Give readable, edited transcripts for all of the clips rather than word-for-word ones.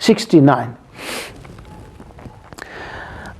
69।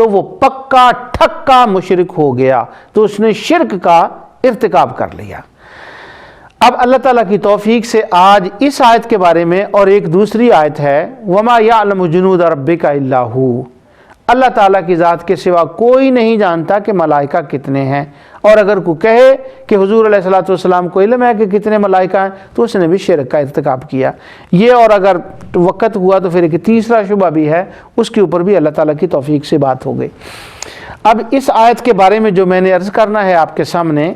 تو وہ پکا ٹھکا مشرک ہو گیا، تو اس نے شرک کا ارتکاب کر لیا۔ اب اللہ تعالیٰ کی توفیق سے آج اس آیت کے بارے میں، اور ایک دوسری آیت ہے وَمَا يَعْلَمُ جُنُودَ رَبِّكَ إِلَّا هُوَ، اللہ تعالیٰ کی ذات کے سوا کوئی نہیں جانتا کہ ملائکہ کتنے ہیں، اور اگر کوئی کہے کہ حضور علیہ الصلوۃ والسلام کو علم ہے کہ کتنے ملائکہ ہیں تو اس نے بھی شرک کا ارتکاب کیا یہ۔ اور اگر وقت ہوا تو پھر ایک تیسرا شبہ بھی ہے، اس کے اوپر بھی اللہ تعالیٰ کی توفیق سے بات ہو گئی۔ اب اس آیت کے بارے میں جو میں نے عرض کرنا ہے آپ کے سامنے،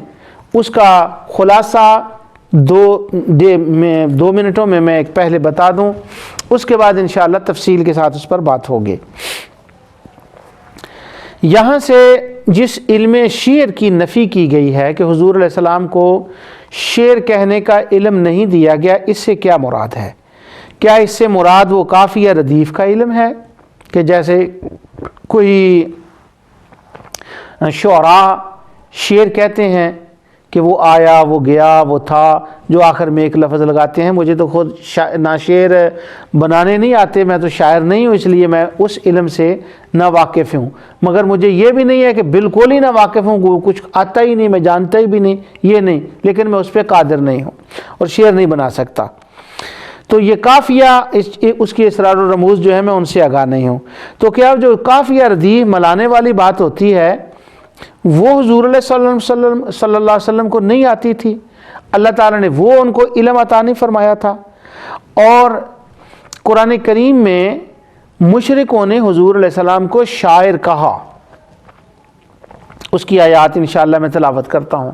اس کا خلاصہ دو منٹوں میں میں ایک پہلے بتا دوں، اس کے بعد انشاءاللہ تفصیل کے ساتھ اس پر بات ہوگی۔ یہاں سے جس علم شعر کی نفی کی گئی ہے کہ حضور علیہ السلام کو شعر کہنے کا علم نہیں دیا گیا، اس سے کیا مراد ہے؟ کیا اس سے مراد وہ قافیہ ردیف کا علم ہے کہ جیسے کوئی شعراء شعر کہتے ہیں کہ وہ آیا، وہ گیا، وہ تھا، جو آخر میں ایک لفظ لگاتے ہیں؟ مجھے تو خود نہ شعر بنانے نہیں آتے، میں تو شاعر نہیں ہوں، اس لیے میں اس علم سے نہ واقف ہوں، مگر مجھے یہ بھی نہیں ہے کہ بالکل ہی نہ واقف ہوں، کچھ آتا ہی نہیں، میں جانتا ہی بھی نہیں، یہ نہیں، لیکن میں اس پہ قادر نہیں ہوں اور شعر نہیں بنا سکتا۔ تو یہ قافیہ اس کی اسرار و رموز جو ہے میں ان سے آگاہ نہیں ہوں۔ تو کیا جو قافیہ ردیف ملانے والی بات ہوتی ہے وہ حضور علیہ صلی اللہ علیہ وسلم کو نہیں آتی تھی؟ اللہ تعالیٰ نے وہ ان کو علم عطا نہیں فرمایا تھا؟ اور قرآن کریم میں مشرکوں نے حضور علیہ السلام کو شاعر کہا، اس کی آیات انشاءاللہ میں تلاوت کرتا ہوں۔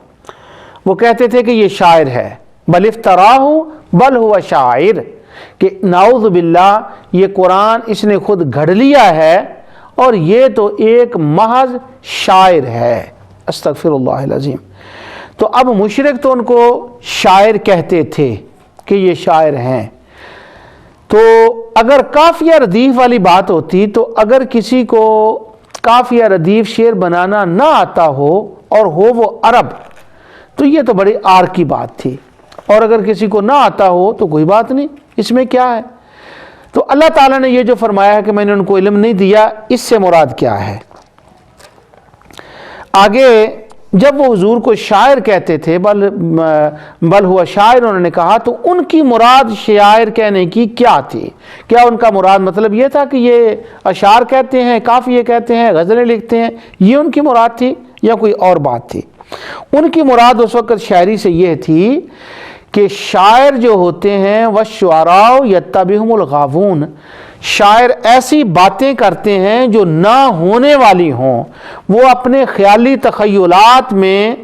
وہ کہتے تھے کہ یہ شاعر ہے، بل افتراہ بل ہوا شاعر، کہ نعوذ باللہ یہ قرآن اس نے خود گھڑ لیا ہے اور یہ تو ایک محض شاعر ہے، استغفر اللہ العظیم۔ تو اب مشرک تو ان کو شاعر کہتے تھے کہ یہ شاعر ہیں۔ تو اگر قافیہ ردیف والی بات ہوتی تو اگر کسی کو قافیہ ردیف شعر بنانا نہ آتا ہو اور ہو وہ عرب تو یہ تو بڑی آر کی بات تھی، اور اگر کسی کو نہ آتا ہو تو کوئی بات نہیں، اس میں کیا ہے؟ تو اللہ تعالیٰ نے یہ جو فرمایا ہے کہ میں نے ان کو علم نہیں دیا، اس سے مراد کیا ہے؟ آگے جب وہ حضور کو شاعر کہتے تھے، بل ہوا شاعر انہوں نے کہا، تو ان کی مراد شاعر کہنے کی کیا تھی؟ کیا ان کا مراد مطلب یہ تھا کہ یہ اشعار کہتے ہیں، قافیے کہتے ہیں، غزلیں لکھتے ہیں، یہ ان کی مراد تھی یا کوئی اور بات تھی؟ ان کی مراد اس وقت شاعری سے یہ تھی کہ شاعر جو ہوتے ہیں وَالشُّعَرَاءُ يَتَّبِعُهُمُ الْغَاوُونَ، شاعر ایسی باتیں کرتے ہیں جو نہ ہونے والی ہوں، وہ اپنے خیالی تخیلات میں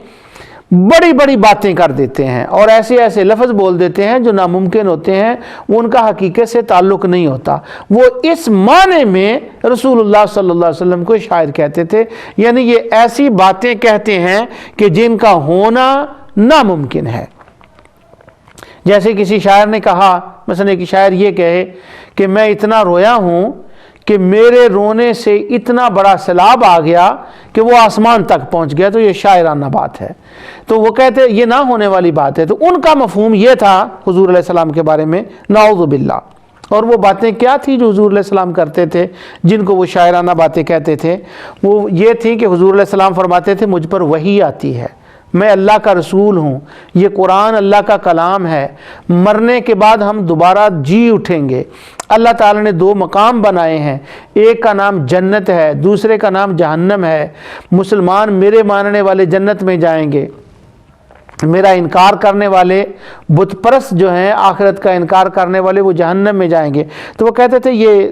بڑی بڑی باتیں کر دیتے ہیں اور ایسے ایسے لفظ بول دیتے ہیں جو ناممکن ہوتے ہیں، وہ ان کا حقیقت سے تعلق نہیں ہوتا۔ وہ اس معنی میں رسول اللہ صلی اللہ علیہ وسلم کو شاعر کہتے تھے، یعنی یہ ایسی باتیں کہتے ہیں کہ جن کا ہونا ناممکن ہے۔ جیسے کسی شاعر نے کہا، مثلا ایک شاعر یہ کہے کہ میں اتنا رویا ہوں کہ میرے رونے سے اتنا بڑا سیلاب آ گیا کہ وہ آسمان تک پہنچ گیا، تو یہ شاعرانہ بات ہے۔ تو وہ کہتے ہیں یہ نہ ہونے والی بات ہے۔ تو ان کا مفہوم یہ تھا حضور علیہ السلام کے بارے میں، نعوذ باللہ۔ اور وہ باتیں کیا تھی جو حضور علیہ السلام کرتے تھے جن کو وہ شاعرانہ باتیں کہتے تھے؟ وہ یہ تھی کہ حضور علیہ السلام فرماتے تھے مجھ پر وحی آتی ہے، میں اللہ کا رسول ہوں، یہ قرآن اللہ کا کلام ہے، مرنے کے بعد ہم دوبارہ جی اٹھیں گے۔ اللہ تعالیٰ نے دو مقام بنائے ہیں، ایک کا نام جنت ہے، دوسرے کا نام جہنم ہے۔ مسلمان میرے ماننے والے جنت میں جائیں گے، میرا انکار کرنے والے بت پرست جو ہیں، آخرت کا انکار کرنے والے، وہ جہنم میں جائیں گے۔ تو وہ کہتے تھے یہ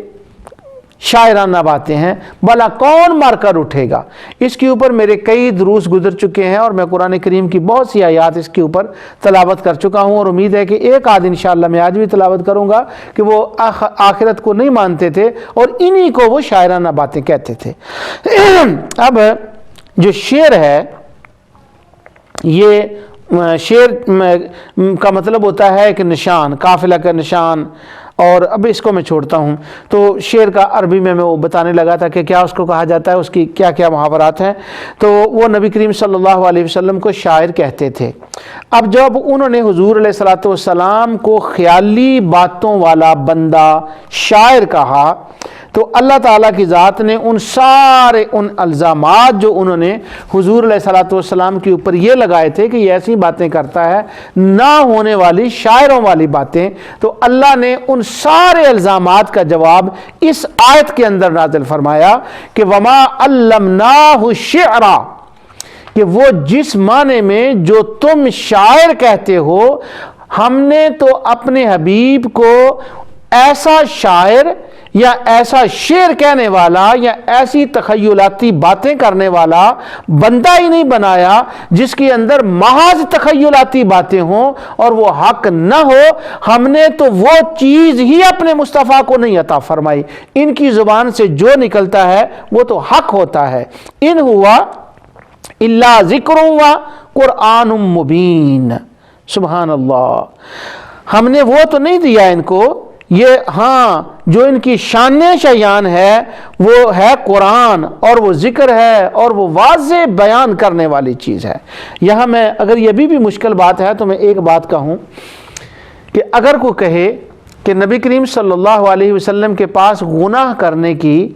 شاعرانہ باتیں ہیں، بھلا کون مار کر اٹھے گا؟ اس کے اوپر میرے کئی دروس گزر چکے ہیں اور میں قرآن کریم کی بہت سی آیات اس کے اوپر تلاوت کر چکا ہوں، اور امید ہے کہ ایک آدھ انشاءاللہ میں آج بھی تلاوت کروں گا کہ وہ آخرت کو نہیں مانتے تھے اور انہی کو وہ شاعرانہ باتیں کہتے تھے۔ اب جو شعر ہے، یہ شعر کا مطلب ہوتا ہے ایک نشان، قافلہ کا نشان، اور اب اس کو میں چھوڑتا ہوں۔ تو شعر کا عربی میں وہ بتانے لگا تھا کہ کیا اس کو کہا جاتا ہے، اس کی کیا کیا محاورات ہیں۔ تو وہ نبی کریم صلی اللہ علیہ وسلم کو شاعر کہتے تھے۔ اب جب انہوں نے حضور علیہ الصلوۃ والسلام کو خیالی باتوں والا بندہ شاعر کہا تو اللہ تعالیٰ کی ذات نے ان سارے ان الزامات جو انہوں نے حضور علیہ الصلوۃ والسلام کے اوپر یہ لگائے تھے کہ یہ ایسی باتیں کرتا ہے، نہ ہونے والی شاعروں والی باتیں، تو اللہ نے ان سارے الزامات کا جواب اس آیت کے اندر نازل فرمایا کہ وما علمناہ الشعر، کہ وہ جس معنی میں جو تم شاعر کہتے ہو، ہم نے تو اپنے حبیب کو ایسا شاعر یا ایسا شعر کہنے والا یا ایسی تخیلاتی باتیں کرنے والا بندہ ہی نہیں بنایا جس کے اندر محض تخیلاتی باتیں ہوں اور وہ حق نہ ہو۔ ہم نے تو وہ چیز ہی اپنے مصطفیٰ کو نہیں عطا فرمائی، ان کی زبان سے جو نکلتا ہے وہ تو حق ہوتا ہے۔ ان ہوا الا ذکر و قرآن مبین، سبحان اللہ۔ ہم نے وہ تو نہیں دیا ان کو، یہ ہاں جو ان کی شان شیان ہے وہ ہے قرآن، اور وہ ذکر ہے، اور وہ واضح بیان کرنے والی چیز ہے۔ یہاں میں اگر یہ بھی مشکل بات ہے تو میں ایک بات کہوں کہ اگر کوئی کہے کہ نبی کریم صلی اللہ علیہ وسلم کے پاس گناہ کرنے کی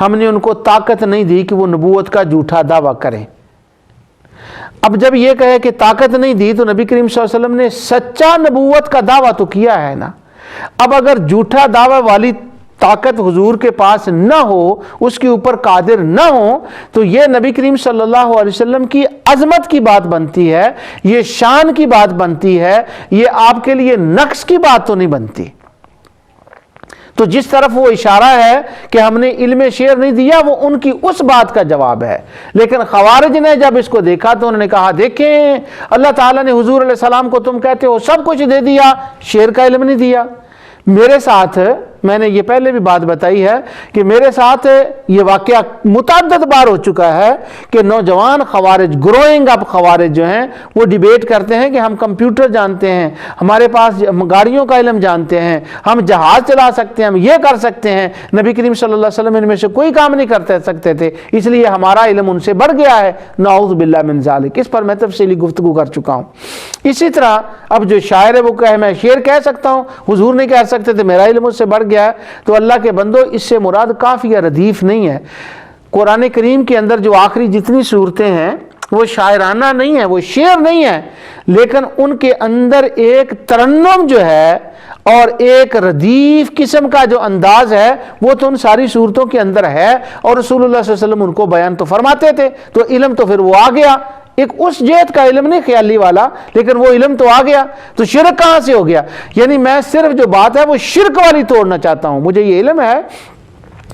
ہم نے ان کو طاقت نہیں دی کہ وہ نبوت کا جھوٹا دعویٰ کریں، اب جب یہ کہے کہ طاقت نہیں دی تو نبی کریم صلی اللہ علیہ وسلم نے سچا نبوت کا دعویٰ تو کیا ہے نا۔ اب اگر جھوٹا دعویٰ والی طاقت حضور کے پاس نہ ہو، اس کے اوپر قادر نہ ہو، تو یہ نبی کریم صلی اللہ علیہ وسلم کی عظمت کی بات بنتی ہے، یہ شان کی بات بنتی ہے، یہ آپ کے لیے نقص کی بات تو نہیں بنتی۔ تو جس طرف وہ اشارہ ہے کہ ہم نے علم شعر نہیں دیا، وہ ان کی اس بات کا جواب ہے۔ لیکن خوارج نے جب اس کو دیکھا تو انہوں نے کہا دیکھیں اللہ تعالیٰ نے حضور علیہ السلام کو تم کہتے ہو سب کچھ دے دیا، شعر کا علم نہیں دیا۔ میرے ساتھ میں نے یہ پہلے بھی بات بتائی ہے کہ میرے ساتھ یہ واقعہ متعدد بار ہو چکا ہے کہ نوجوان خوارج، گروئنگ اپ خوارج جو ہیں، وہ ڈیبیٹ کرتے ہیں کہ ہم کمپیوٹر جانتے ہیں، ہمارے پاس گاڑیوں کا علم جانتے ہیں، ہم جہاز چلا سکتے ہیں، ہم یہ کر سکتے ہیں۔ نبی کریم صلی اللہ علیہ وسلم ان میں سے کوئی کام نہیں کرتے سکتے تھے، اس لیے ہمارا علم ان سے بڑھ گیا ہے، نعوذ باللہ من ذالک۔ اس پر میں تفصیلی گفتگو کر چکا ہوں۔ اسی طرح اب جو شاعر ہے وہ کہے میں شعر کہہ سکتا ہوں، حضور نہیں کہہ سکتے تھے، میرا علم اس سے بڑھ گیا ہے، تو اللہ کے بندو اس سے مراد کافی یا ردیف نہیں ہے۔ قرآن کریم کے اندر جو آخری جتنی صورتیں ہیں وہ شاعرانہ نہیں ہے، وہ شعر نہیں ہے، لیکن ان کے اندر ایک ترنم جو ہے اور ایک ردیف قسم کا جو انداز ہے وہ تو ان ساری صورتوں کے اندر ہے، اور رسول اللہ صلی اللہ علیہ وسلم ان کو بیان تو فرماتے تھے، تو علم تو پھر وہ آ گیا۔ ایک اس جہت کا علم نہیں خیالی والا، لیکن وہ علم تو آ گیا، تو شرک کہاں سے ہو گیا؟ یعنی میں صرف جو بات ہے وہ شرک والی توڑنا چاہتا ہوں۔ مجھے یہ علم ہے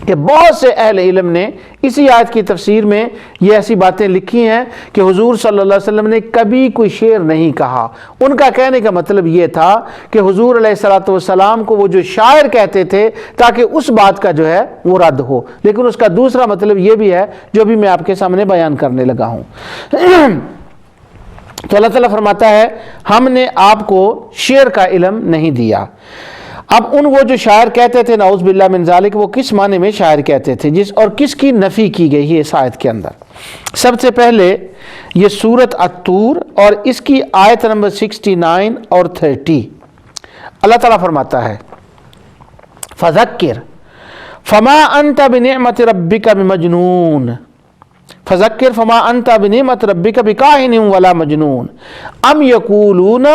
کہ بہت سے اہل علم نے اسی آیت کی تفسیر میں یہ ایسی باتیں لکھی ہیں کہ حضور صلی اللہ علیہ وسلم نے کبھی کوئی شعر نہیں کہا۔ ان کا کہنے کا مطلب یہ تھا کہ حضور علیہ الصلوۃ والسلام کو وہ جو شاعر کہتے تھے تاکہ اس بات کا جو ہے وہ رد ہو، لیکن اس کا دوسرا مطلب یہ بھی ہے جو بھی میں آپ کے سامنے بیان کرنے لگا ہوں۔ تو اللہ تعالیٰ فرماتا ہے ہم نے آپ کو شعر کا علم نہیں دیا۔ اب وہ جو شاعر کہتے تھے نعوذ باللہ من ذالک، وہ کس معنی میں شاعر کہتے تھے اور کس کی نفی کی گئی ہے اس آیت کے اندر؟ سب سے پہلے یہ سورت الطور اور اس کی آیت نمبر 69 اور 30، اللہ تعالیٰ فرماتا ہے فذکر فما انت بنعمت ربک بمجنون، فذکر فما انت بنعمت ربک بکاہن ولا مجنون ام یقولون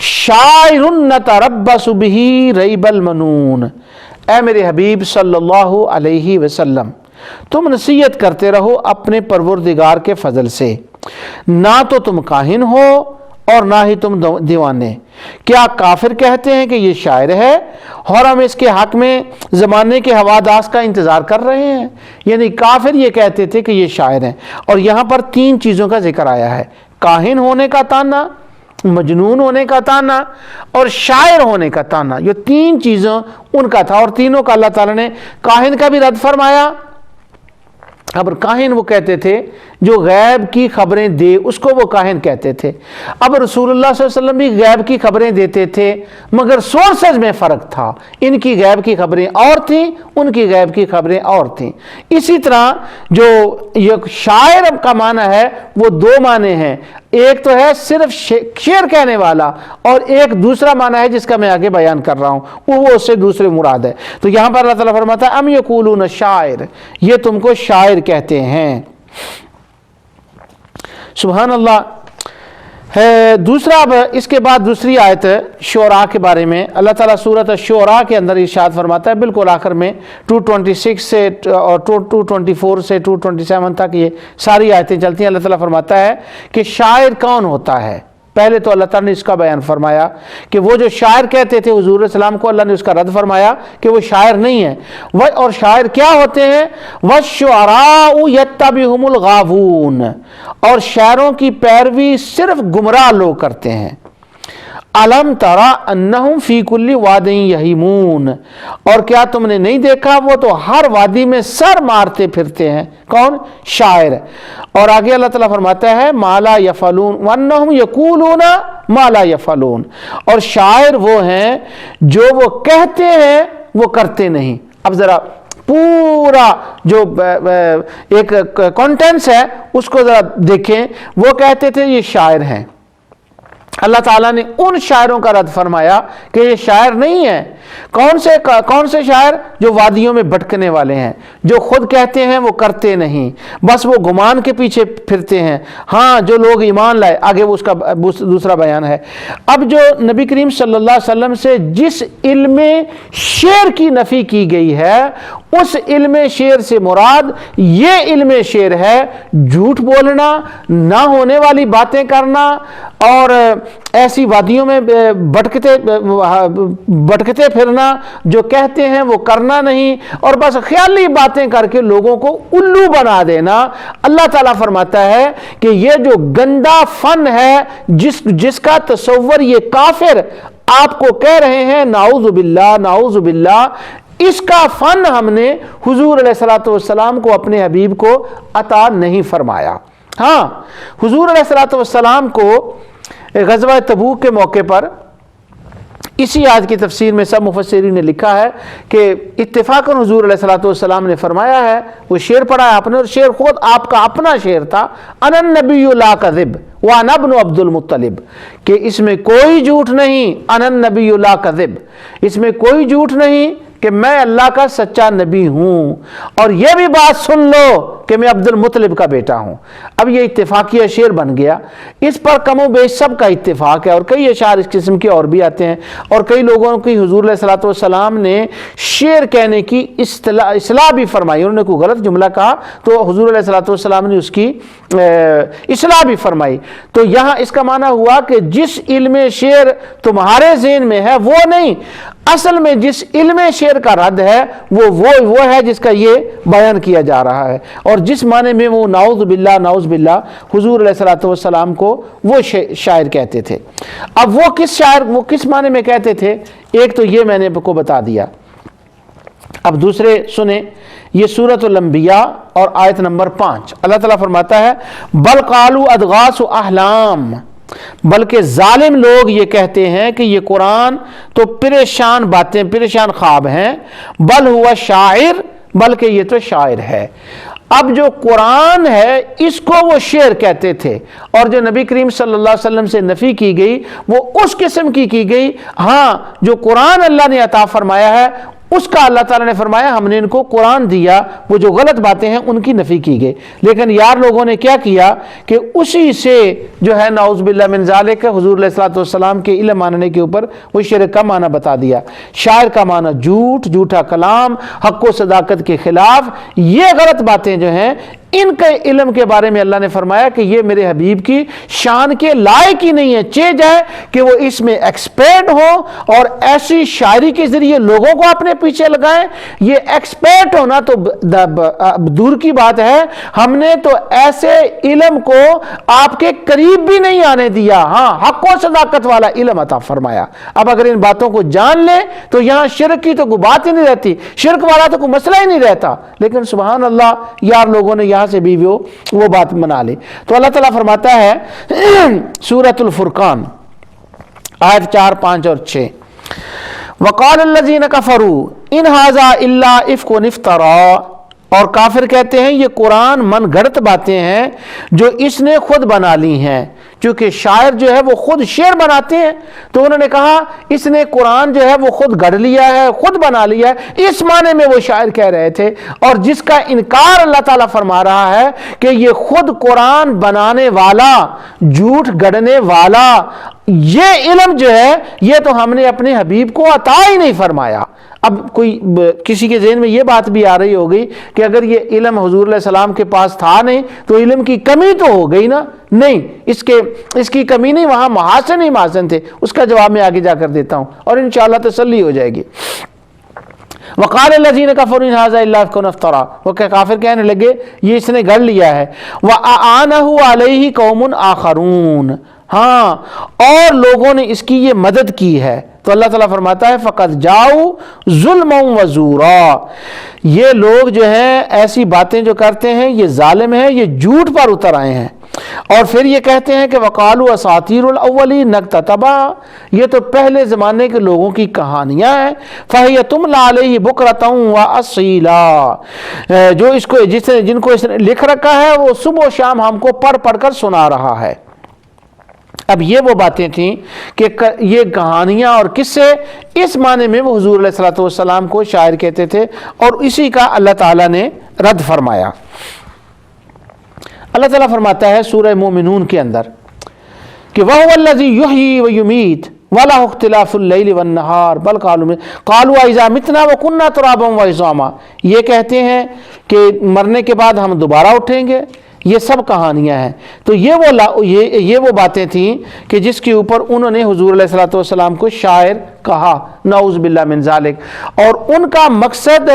شاعر نتربص بہ ریب المنون۔ اے میرے حبیب صلی اللہ علیہ وسلم، تم نصیحت کرتے رہو اپنے پروردگار کے فضل سے، نہ تو تم کاہن ہو اور نہ ہی تم دیوانے۔ کیا کافر کہتے ہیں کہ یہ شاعر ہے اور ہم اس کے حق میں زمانے کے حوادث کا انتظار کر رہے ہیں؟ یعنی کافر یہ کہتے تھے کہ یہ شاعر ہیں۔ اور یہاں پر 3 چیزوں کا ذکر آیا ہے، کاہن ہونے کا تانا، مجنون ہونے کا تانا اور شاعر ہونے کا تانا۔ یہ 3 چیزوں ان کا تھا، اور تینوں کا اللہ تعالیٰ نے کاہن کا بھی رد فرمایا۔ اب کاہن وہ کہتے تھے جو غیب کی خبریں دے، اس کو وہ کاہن کہتے تھے۔ اب رسول اللہ صلی اللہ علیہ وسلم بھی غیب کی خبریں دیتے تھے، مگر سورسز میں فرق تھا، ان کی غیب کی خبریں اور تھیں، ان کی غیب کی خبریں اور تھیں۔ اسی طرح جو یہ شاعر کا معنی ہے وہ 2 معنی ہیں، ایک تو ہے صرف شعر کہنے والا، اور ایک دوسرا معنی ہے جس کا میں آگے بیان کر رہا ہوں، وہ اس سے دوسرے مراد ہے۔ تو یہاں پر اللہ تعالیٰ فرماتا ہے ام یقولون شاعر، یہ تم کو شاعر کہتے ہیں۔ سبحان اللہ ہے۔ دوسرا، اب اس کے بعد دوسری آیت شعراء کے بارے میں اللہ تعالیٰ سورۃ الشعراء کے اندر ارشاد فرماتا ہے، بالکل آخر میں 226 سے اور 224 سے 227 تک یہ ساری آیتیں چلتی ہیں۔ اللہ تعالیٰ فرماتا ہے کہ شاعر کون ہوتا ہے۔ پہلے تو اللہ تعالیٰ نے اس کا بیان فرمایا کہ وہ جو شاعر کہتے تھے حضور علیہ السلام کو، اللہ نے اس کا رد فرمایا کہ وہ شاعر نہیں ہے۔ اور شاعر کیا ہوتے ہیں؟ وَالشُّعَرَاءُ يَتَّبِعُهُمُ الْغَاوُونَ، اور شاعروں کی پیروی صرف گمراہ لوگ کرتے ہیں۔ أَلَمْ تَرَ أَنَّهُمْ فِي كُلِّ وَادٍ يَهِيمُونَ، اور کیا تم نے نہیں دیکھا وہ تو ہر وادی میں سر مارتے پھرتے ہیں۔ کون؟ شاعر۔ اور آگے اللہ تعالیٰ فرماتا ہے مَا لَا يَفْعَلُونَ وَأَنَّهُمْ يَقُولُونَ مَا لَا يَفْعَلُونَ، اور شاعر وہ ہیں جو وہ کہتے ہیں وہ کرتے نہیں۔ اب ذرا پورا جو ایک کانٹینٹس ہے اس کو ذرا دیکھیں۔ وہ کہتے تھے یہ شاعر ہیں، اللہ تعالیٰ نے ان شاعروں کا رد فرمایا کہ یہ شاعر نہیں ہے۔ کون سے شاعر؟ جو وادیوں میں بھٹکنے والے ہیں، جو خود کہتے ہیں وہ کرتے نہیں، بس وہ گمان کے پیچھے پھرتے ہیں۔ ہاں جو لوگ ایمان لائے، آگے وہ اس کا دوسرا بیان ہے۔ اب جو نبی کریم صلی اللہ علیہ وسلم سے جس علم شعر کی نفی کی گئی ہے، اس علم شعر سے مراد یہ علم شعر ہے جھوٹ بولنا، نہ ہونے والی باتیں کرنا، اور ایسی وادیوں میں بھٹکتے پھرنا، جو کہتے ہیں وہ کرنا نہیں، اور بس خیالی باتیں کر کے لوگوں کو الو بنا دینا۔ اللہ تعالیٰ فرماتا ہے کہ یہ جو گندا فن ہے، جس کا تصور یہ کافر آپ کو کہہ رہے ہیں، نعوذ باللہ نعوذ باللہ، اس کا فن ہم نے حضور علیہ الصلوۃ والسلام کو، اپنے حبیب کو عطا نہیں فرمایا۔ ہاں حضور علیہ الصلوۃ والسلام کو غزوہ تبوک کے موقع پر، اسی آیت کی تفسیر میں سب مفسرین نے لکھا ہے کہ اتفاقاً حضور علیہ الصلوۃ والسلام نے فرمایا ہے، وہ شعر پڑھا ہے آپ نے، اور شعر خود آپ کا اپنا شعر تھا، انا النبی لا کذب وانا ابن عبد المطلب، کہ اس میں کوئی جھوٹ نہیں، انا النبی لا کذب، اس میں کوئی جھوٹ نہیں کہ میں اللہ کا سچا نبی ہوں، اور یہ بھی بات سن لو کہ میں عبد المطلب کا بیٹا ہوں۔ اب یہ اتفاقیہ شعر بن گیا، اس پر کم و بیش سب کا اتفاق ہے، اور کئی اشعار اس قسم کے اور بھی آتے ہیں، اور کئی لوگوں کی حضور علیہ الصلوۃ والسلام نے شعر کہنے کی اصلاح بھی فرمائی۔ انہوں نے کوئی غلط جملہ کہا تو حضور علیہ الصلوۃ والسلام نے اس کی اصلاح بھی فرمائی۔ تو یہاں اس کا معنی ہوا کہ جس علم شعر تمہارے ذہن میں ہے وہ نہیں، اصل میں جس علم شعر کا رد ہے وہ ہے جس کا یہ بیان کیا جا رہا ہے، اور جس معنی میں وہ نعوذ باللہ حضور علیہ الصلوۃ والسلام کو وہ شاعر کہتے تھے۔ اب وہ کس معنی میں کہتے تھے؟ ایک تو یہ میں نے کو بتا دیا، اب دوسرے سنیں، یہ سورۃ الانبیاء اور آیت نمبر 5، اللہ تعالیٰ فرماتا ہے بل قالوا اضغاث احلام، بلکہ ظالم لوگ یہ کہتے ہیں کہ یہ قرآن تو پریشان باتیں، پریشان خواب ہیں، بل ہوا شاعر، بلکہ یہ تو شاعر ہے۔ اب جو قرآن ہے اس کو وہ شعر کہتے تھے، اور جو نبی کریم صلی اللہ علیہ وسلم سے نفی کی گئی وہ اس قسم کی گئی۔ ہاں جو قرآن اللہ نے عطا فرمایا ہے اس کا اللہ تعالیٰ نے فرمایا ہم نے ان کو قرآن دیا، وہ جو غلط باتیں ہیں ان کی نفی کی گئی۔ لیکن یار لوگوں نے کیا کیا کہ اسی سے جو ہے نعوذ باللہ من ذالک حضور علیہ الصلوۃ والسلام کے علم ماننے کے اوپر وہ شرک کا معنی بتا دیا۔ شاعر کا معنی جھوٹ، جھوٹا کلام، حق و صداقت کے خلاف، یہ غلط باتیں جو ہیں ان کے علم کے بارے میں اللہ نے فرمایا کہ یہ میرے حبیب کی شان کے لائق ہی نہیں ہے، چیز ہے کہ وہ اس میں ایکسپرٹ ہو اور ایسی شاعری کے ذریعے لوگوں کو اپنے پیچھے لگائیں۔ یہ ایکسپرٹ ہونا تو دور کی بات ہے، ہم نے تو ایسے علم کو آپ کے قریب بھی نہیں آنے دیا۔ ہاں حق و صداقت والا علم عطا فرمایا۔ اب اگر ان باتوں کو جان لیں تو یہاں شرک کی تو کوئی بات ہی نہیں رہتی، شرک والا تو کوئی مسئلہ ہی نہیں رہتا۔ لیکن سبحان اللہ یار لوگوں نے یہاں سے بھی وہ بات منا لی۔ تو اللہ تعالیٰ فرماتا ہے سورۃ الفرقان آیت 4، 5 اور 6، وقال الذین کفروا ان ھذا الا افک افترا، اور کافر کہتے ہیں یہ قرآن من گھڑت باتیں ہیں جو اس نے خود بنا لی ہیں، چونکہ شاعر جو ہے وہ خود شعر بناتے ہیں، تو انہوں نے کہا اس نے قرآن جو ہے وہ خود گھڑ لیا ہے، خود بنا لیا ہے، اس معنی میں وہ شاعر کہہ رہے تھے۔ اور جس کا انکار اللہ تعالیٰ فرما رہا ہے کہ یہ خود قرآن بنانے والا، جھوٹ گڑھنے والا، یہ علم جو ہے یہ تو ہم نے اپنے حبیب کو عطا ہی نہیں فرمایا۔ اب کسی کے ذہن میں یہ بات بھی آ رہی ہوگی کہ اگر یہ علم حضور علیہ السلام کے پاس تھا نہیں تو علم کی کمی تو ہو گئی نا؟ نہیں، اس کی کمی نہیں، وہاں محاسن ہی محاسن تھے۔ اس کا جواب میں آگے جا کر دیتا ہوں اور انشاءاللہ تسلی ہو جائے گی۔ وقال الذین کفروا ان ھذا الا افک افترا، وہ کافر کہنے لگے یہ اس نے گڑھ لیا ہے۔ وَأَعَانَهُ عَلَيْهِ قَوْمٌ آخَرُونَ، ہاں اور لوگوں نے اس کی یہ مدد کی ہے۔ تو اللہ تعالیٰ فرماتا ہے فَقَدْ جَاءُوا ظُلْمًا وَزُورًا، یہ لوگ جو ہیں ایسی باتیں جو کرتے ہیں یہ ظالم ہیں، یہ جھوٹ پر اتر آئے ہیں۔ اور پھر یہ کہتے ہیں کہ وَقَالُوا أَسَاطِيرُ الْأَوَّلِينَ اكْتَتَبَهَا، یہ تو پہلے زمانے کے لوگوں کی کہانیاں ہیں۔ فَهِيَ تُمْلَىٰ عَلَيْهِ بُكْرَةً وَأَصِيلًا، جو جن کو اس نے لکھ رکھا ہے وہ صبح و شام ہم کو پڑھ پڑھ کر سنا رہا ہے۔ اب یہ وہ باتیں تھیں کہ یہ کہانیاں اور قصے اس معنی میں وہ حضور علیہ السلام کو شاعر کہتے تھے، اور اسی کا اللہ تعالیٰ نے رد فرمایا۔ اللہ تعالیٰ فرماتا ہے سورہ مومنون کے اندر کہ وَهُوَ الَّذِي يُحْيِي وَيُمِيتُ وَلَهُ اخْتِلَافُ اللَّيْلِ وَالنَّهَارِ بَلْ قَالُوا أَإِذَا مِتْنَا وَكُنَّا تُرَابًا وَعِظَامًا، یہ کہتے ہیں کہ مرنے کے بعد ہم دوبارہ اٹھیں گے۔ یہ سب کہانیاں ہیں۔ تو یہ وہ باتیں تھیں کہ جس کے اوپر انہوں نے حضور علیہ السلام کو شاعر کہا، نعوذ باللہ من ذالک۔ اور ان کا مقصد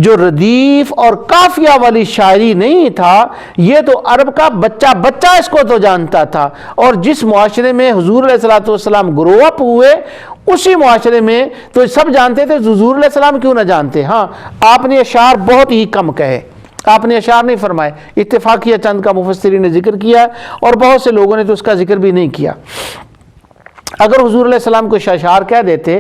جو ردیف اور قافیہ والی شاعری نہیں تھا، یہ تو عرب کا بچہ بچہ اس کو تو جانتا تھا، اور جس معاشرے میں حضور علیہ السلام گرو اپ ہوئے اسی معاشرے میں تو سب جانتے تھے، حضور علیہ السلام کیوں نہ جانتے۔ ہاں آپ نے اشعار بہت ہی کم کہے، آپ نے اشعار نہیں فرمائے، اتفاقیہ چند کا مفسرین نے ذکر کیا اور بہت سے لوگوں نے تو اس کا ذکر بھی نہیں کیا۔ اگر حضور علیہ السلام کو اشعار کہہ دیتے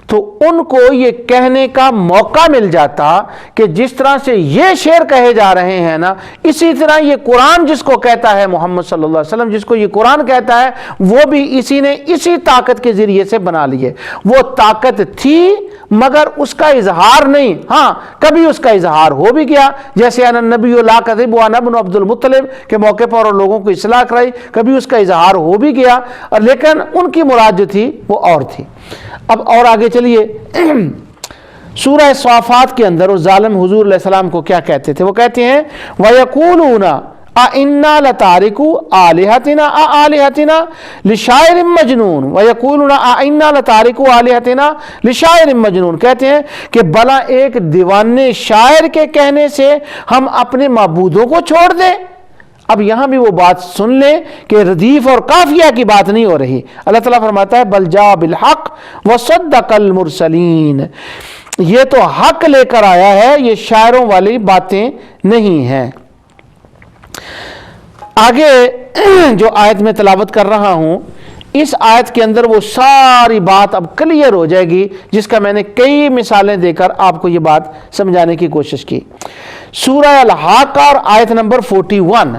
تو ان کو یہ کہنے کا موقع مل جاتا کہ جس طرح سے یہ شعر کہے جا رہے ہیں نا، اسی طرح یہ قرآن جس کو کہتا ہے محمد صلی اللہ علیہ وسلم، جس کو یہ قرآن کہتا ہے، وہ بھی اسی نے اسی طاقت کے ذریعے سے بنا لیے۔ وہ طاقت تھی مگر اس کا اظہار نہیں، ہاں کبھی اس کا اظہار ہو بھی گیا، جیسے انا النبی لا کذب وانا ابن عبد المطلب کے موقع پر اور لوگوں کو اصلاح کرائی، کبھی اس کا اظہار ہو بھی گیا، لیکن ان کی مراد جو تھی وہ اور تھی۔ اب اور آگے چلیے، سورہ صافات کے اندر اس ظالم حضور علیہ السلام کو کیا کہتے تھے؟ وہ کہتے ہیں وَيَقُولُونَ أَإِنَّا لَتَارِكُو آلِهَتِنَا آلِهَتِنَا لِشَاعِرٍ مَجْنُونٍ وَيَقُولُونَ أَإِنَّا لَتَارِكُو آلِهَتِنَا لِشَاعِرٍ مَجْنُونٍ، کہتے ہیں کہ بلا ایک دیوانے شاعر کے کہنے سے ہم اپنے معبودوں کو چھوڑ دیں۔ اب یہاں بھی وہ بات سن لیں کہ ردیف اور قافیہ کی بات نہیں ہو رہی۔ اللہ تعالیٰ فرماتا ہے بل جاء بالحق وصدق المرسلین، یہ تو حق لے کر آیا ہے، یہ شاعروں والی باتیں نہیں ہیں۔ آگے جو آیت میں تلاوت کر رہا ہوں، اس آیت کے اندر وہ ساری بات اب کلیئر ہو جائے گی جس کا میں نے کئی مثالیں دے کر آپ کو یہ بات سمجھانے کی کوشش کی۔ سورہ الحاقہ اور آیت نمبر 41۔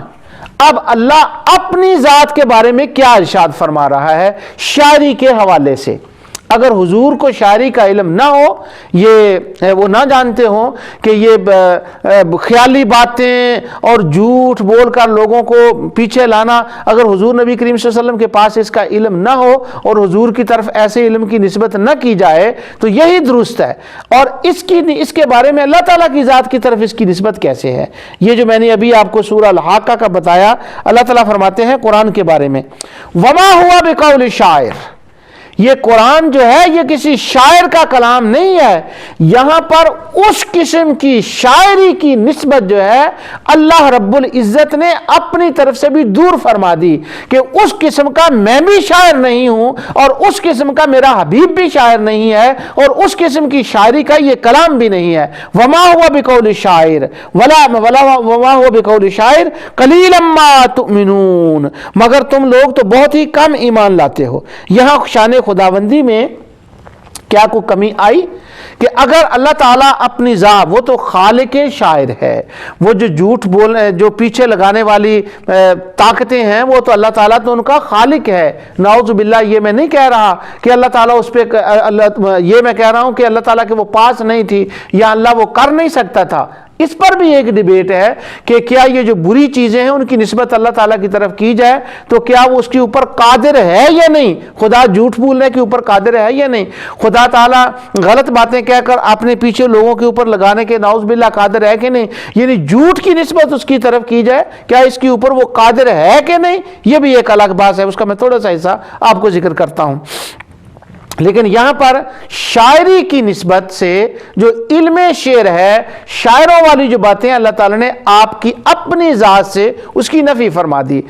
اب اللہ اپنی ذات کے بارے میں کیا ارشاد فرما رہا ہے شاعری کے حوالے سے۔ اگر حضور کو شاعری کا علم نہ ہو، یہ وہ نہ جانتے ہوں کہ یہ خیالی باتیں اور جھوٹ بول کر لوگوں کو پیچھے لانا، اگر حضور نبی کریم صلی اللہ علیہ وسلم کے پاس اس کا علم نہ ہو اور حضور کی طرف ایسے علم کی نسبت نہ کی جائے تو یہی درست ہے۔ اور اس کے بارے میں اللہ تعالیٰ کی ذات کی طرف اس کی نسبت کیسے ہے؟ یہ جو میں نے ابھی آپ کو سورہ الحاقہ کا بتایا، اللہ تعالیٰ فرماتے ہیں قرآن کے بارے میں وما ہوا بقول شاعر، یہ قرآن جو ہے یہ کسی شاعر کا کلام نہیں ہے۔ یہاں پر اس قسم کی شاعری کی نسبت جو ہے اللہ رب العزت نے اپنی طرف سے بھی دور فرما دی کہ اس قسم کا میں بھی شاعر نہیں ہوں اور اس قسم کا میرا حبیب بھی شاعر نہیں ہے اور اس قسم کی شاعری کا یہ کلام بھی نہیں ہے۔ وما ہوا بقول شاعر وما ہوا بقول شاعر قلیلا ما تؤمنون، مگر تم لوگ تو بہت ہی کم ایمان لاتے ہو۔ یہاں شان خداوندی میں کیا کوئی کمی آئی کہ اگر اللہ تعالیٰ اپنی ذات، وہ تو خالق شاعر ہے، وہ جو جھوٹ بولنے، جو پیچھے لگانے والی طاقتیں ہیں، وہ تو اللہ تعالیٰ تو ان کا خالق ہے، نعوذ باللہ۔ یہ میں نہیں کہہ رہا کہ اللہ تعالیٰ اس پہ، یہ میں کہہ رہا ہوں کہ اللہ تعالیٰ کے وہ پاس نہیں تھی یا اللہ وہ کر نہیں سکتا تھا۔ اس پر بھی ایک ڈیبیٹ ہے کہ کیا یہ جو بری چیزیں ہیں ان کی نسبت اللہ تعالیٰ کی طرف کی جائے تو کیا وہ اس کے اوپر قادر ہے یا نہیں؟ خدا جھوٹ بولنے کے اوپر قادر ہے یا نہیں؟ خدا تعالیٰ غلط باتیں کہہ کر اپنے پیچھے لوگوں کے اوپر لگانے کے نعوذ باللہ قادر ہے کہ نہیں؟ یعنی جھوٹ کی نسبت اس کی طرف کی جائے، کیا اس کے اوپر وہ قادر ہے کہ نہیں؟ یہ بھی ایک الگ بات ہے، اس کا میں تھوڑا سا حصہ آپ کو ذکر کرتا ہوں۔ لیکن یہاں پر شاعری کی نسبت سے جو علم شعر ہے، شاعروں والی جو باتیں اللہ تعالیٰ نے آپ کی اپنی ذات سے اس کی نفی فرما دی۔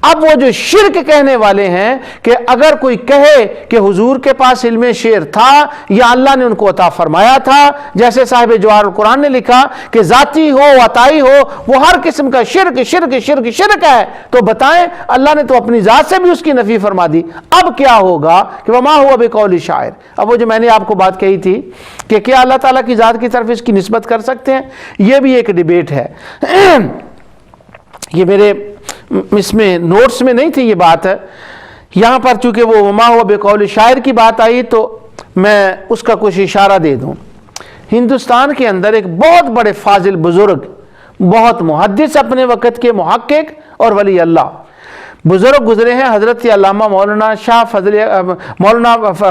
اب وہ جو شرک کہنے والے ہیں کہ اگر کوئی کہے کہ حضور کے پاس علم شعر تھا یا اللہ نے ان کو عطا فرمایا تھا، جیسے صاحب جواہر القرآن نے لکھا کہ ذاتی ہو عطائی ہو وہ ہر قسم کا شرک شرک شرک شرک ہے، تو بتائیں اللہ نے تو اپنی ذات سے بھی اس کی نفی فرما دی۔ اب کیا ہوگا کہ وما ہوا بقول شاعر۔ اب وہ جو میں نے آپ کو بات کہی تھی کہ کیا اللہ تعالیٰ کی ذات کی طرف اس کی نسبت کر سکتے ہیں، یہ بھی ایک ڈیبیٹ ہے۔ یہ میرے اس میں نوٹس میں نہیں تھی یہ بات، یہاں پر چونکہ وہ وما ہوا بقول شاعر کی بات آئی تو میں اس کا کچھ اشارہ دے دوں۔ ہندوستان کے اندر ایک بہت بڑے فاضل بزرگ، بہت محدث اپنے وقت کے محقق اور ولی اللہ بزرگ گزرے ہیں، حضرت علامہ مولانا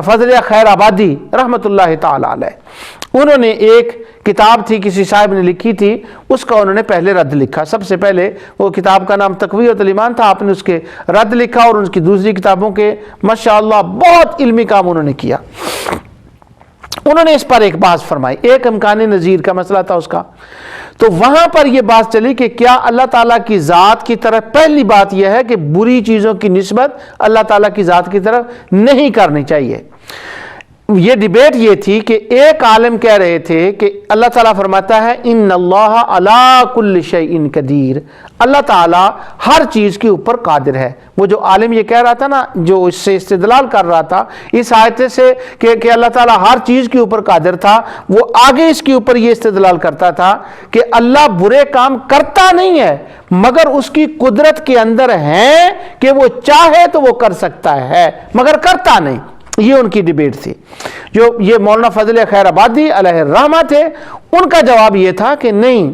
فضل خیر آبادی رحمۃ اللہ تعالی علیہ۔ انہوں نے ایک کتاب تھی، کسی صاحب نے لکھی تھی، اس کا انہوں نے پہلے رد لکھا۔ سب سے پہلے وہ کتاب کا نام تقویۃ الایمان تھا، آپ نے اس کے رد لکھا اور ان کی دوسری کتابوں کے ماشاءاللہ بہت علمی کام انہوں نے کیا۔ انہوں نے اس پر ایک بات فرمائی، ایک امکان نظیر کا مسئلہ تھا اس کا، تو وہاں پر یہ بات چلی کہ کیا اللہ تعالیٰ کی ذات کی طرف، پہلی بات یہ ہے کہ بری چیزوں کی نسبت اللہ تعالیٰ کی ذات کی طرف نہیں کرنی چاہیے۔ یہ ڈیبیٹ یہ تھی کہ ایک عالم کہہ رہے تھے کہ اللہ تعالیٰ فرماتا ہے ان اللہ علی کل شیء قدیر، اللہ تعالیٰ ہر چیز کے اوپر قادر ہے۔ وہ جو عالم یہ کہہ رہا تھا نا، جو اس سے استدلال کر رہا تھا اس آیت سے کہ اللہ تعالیٰ ہر چیز کے اوپر قادر تھا، وہ آگے اس کے اوپر یہ استدلال کرتا تھا کہ اللہ برے کام کرتا نہیں ہے مگر اس کی قدرت کے اندر ہے کہ وہ چاہے تو وہ کر سکتا ہے مگر کرتا نہیں۔ یہ ان کی ڈیبیٹ تھی۔ جو یہ مولانا فضل خیر آبادی علیہ الرحمہ تھے، ان کا جواب یہ تھا کہ نہیں،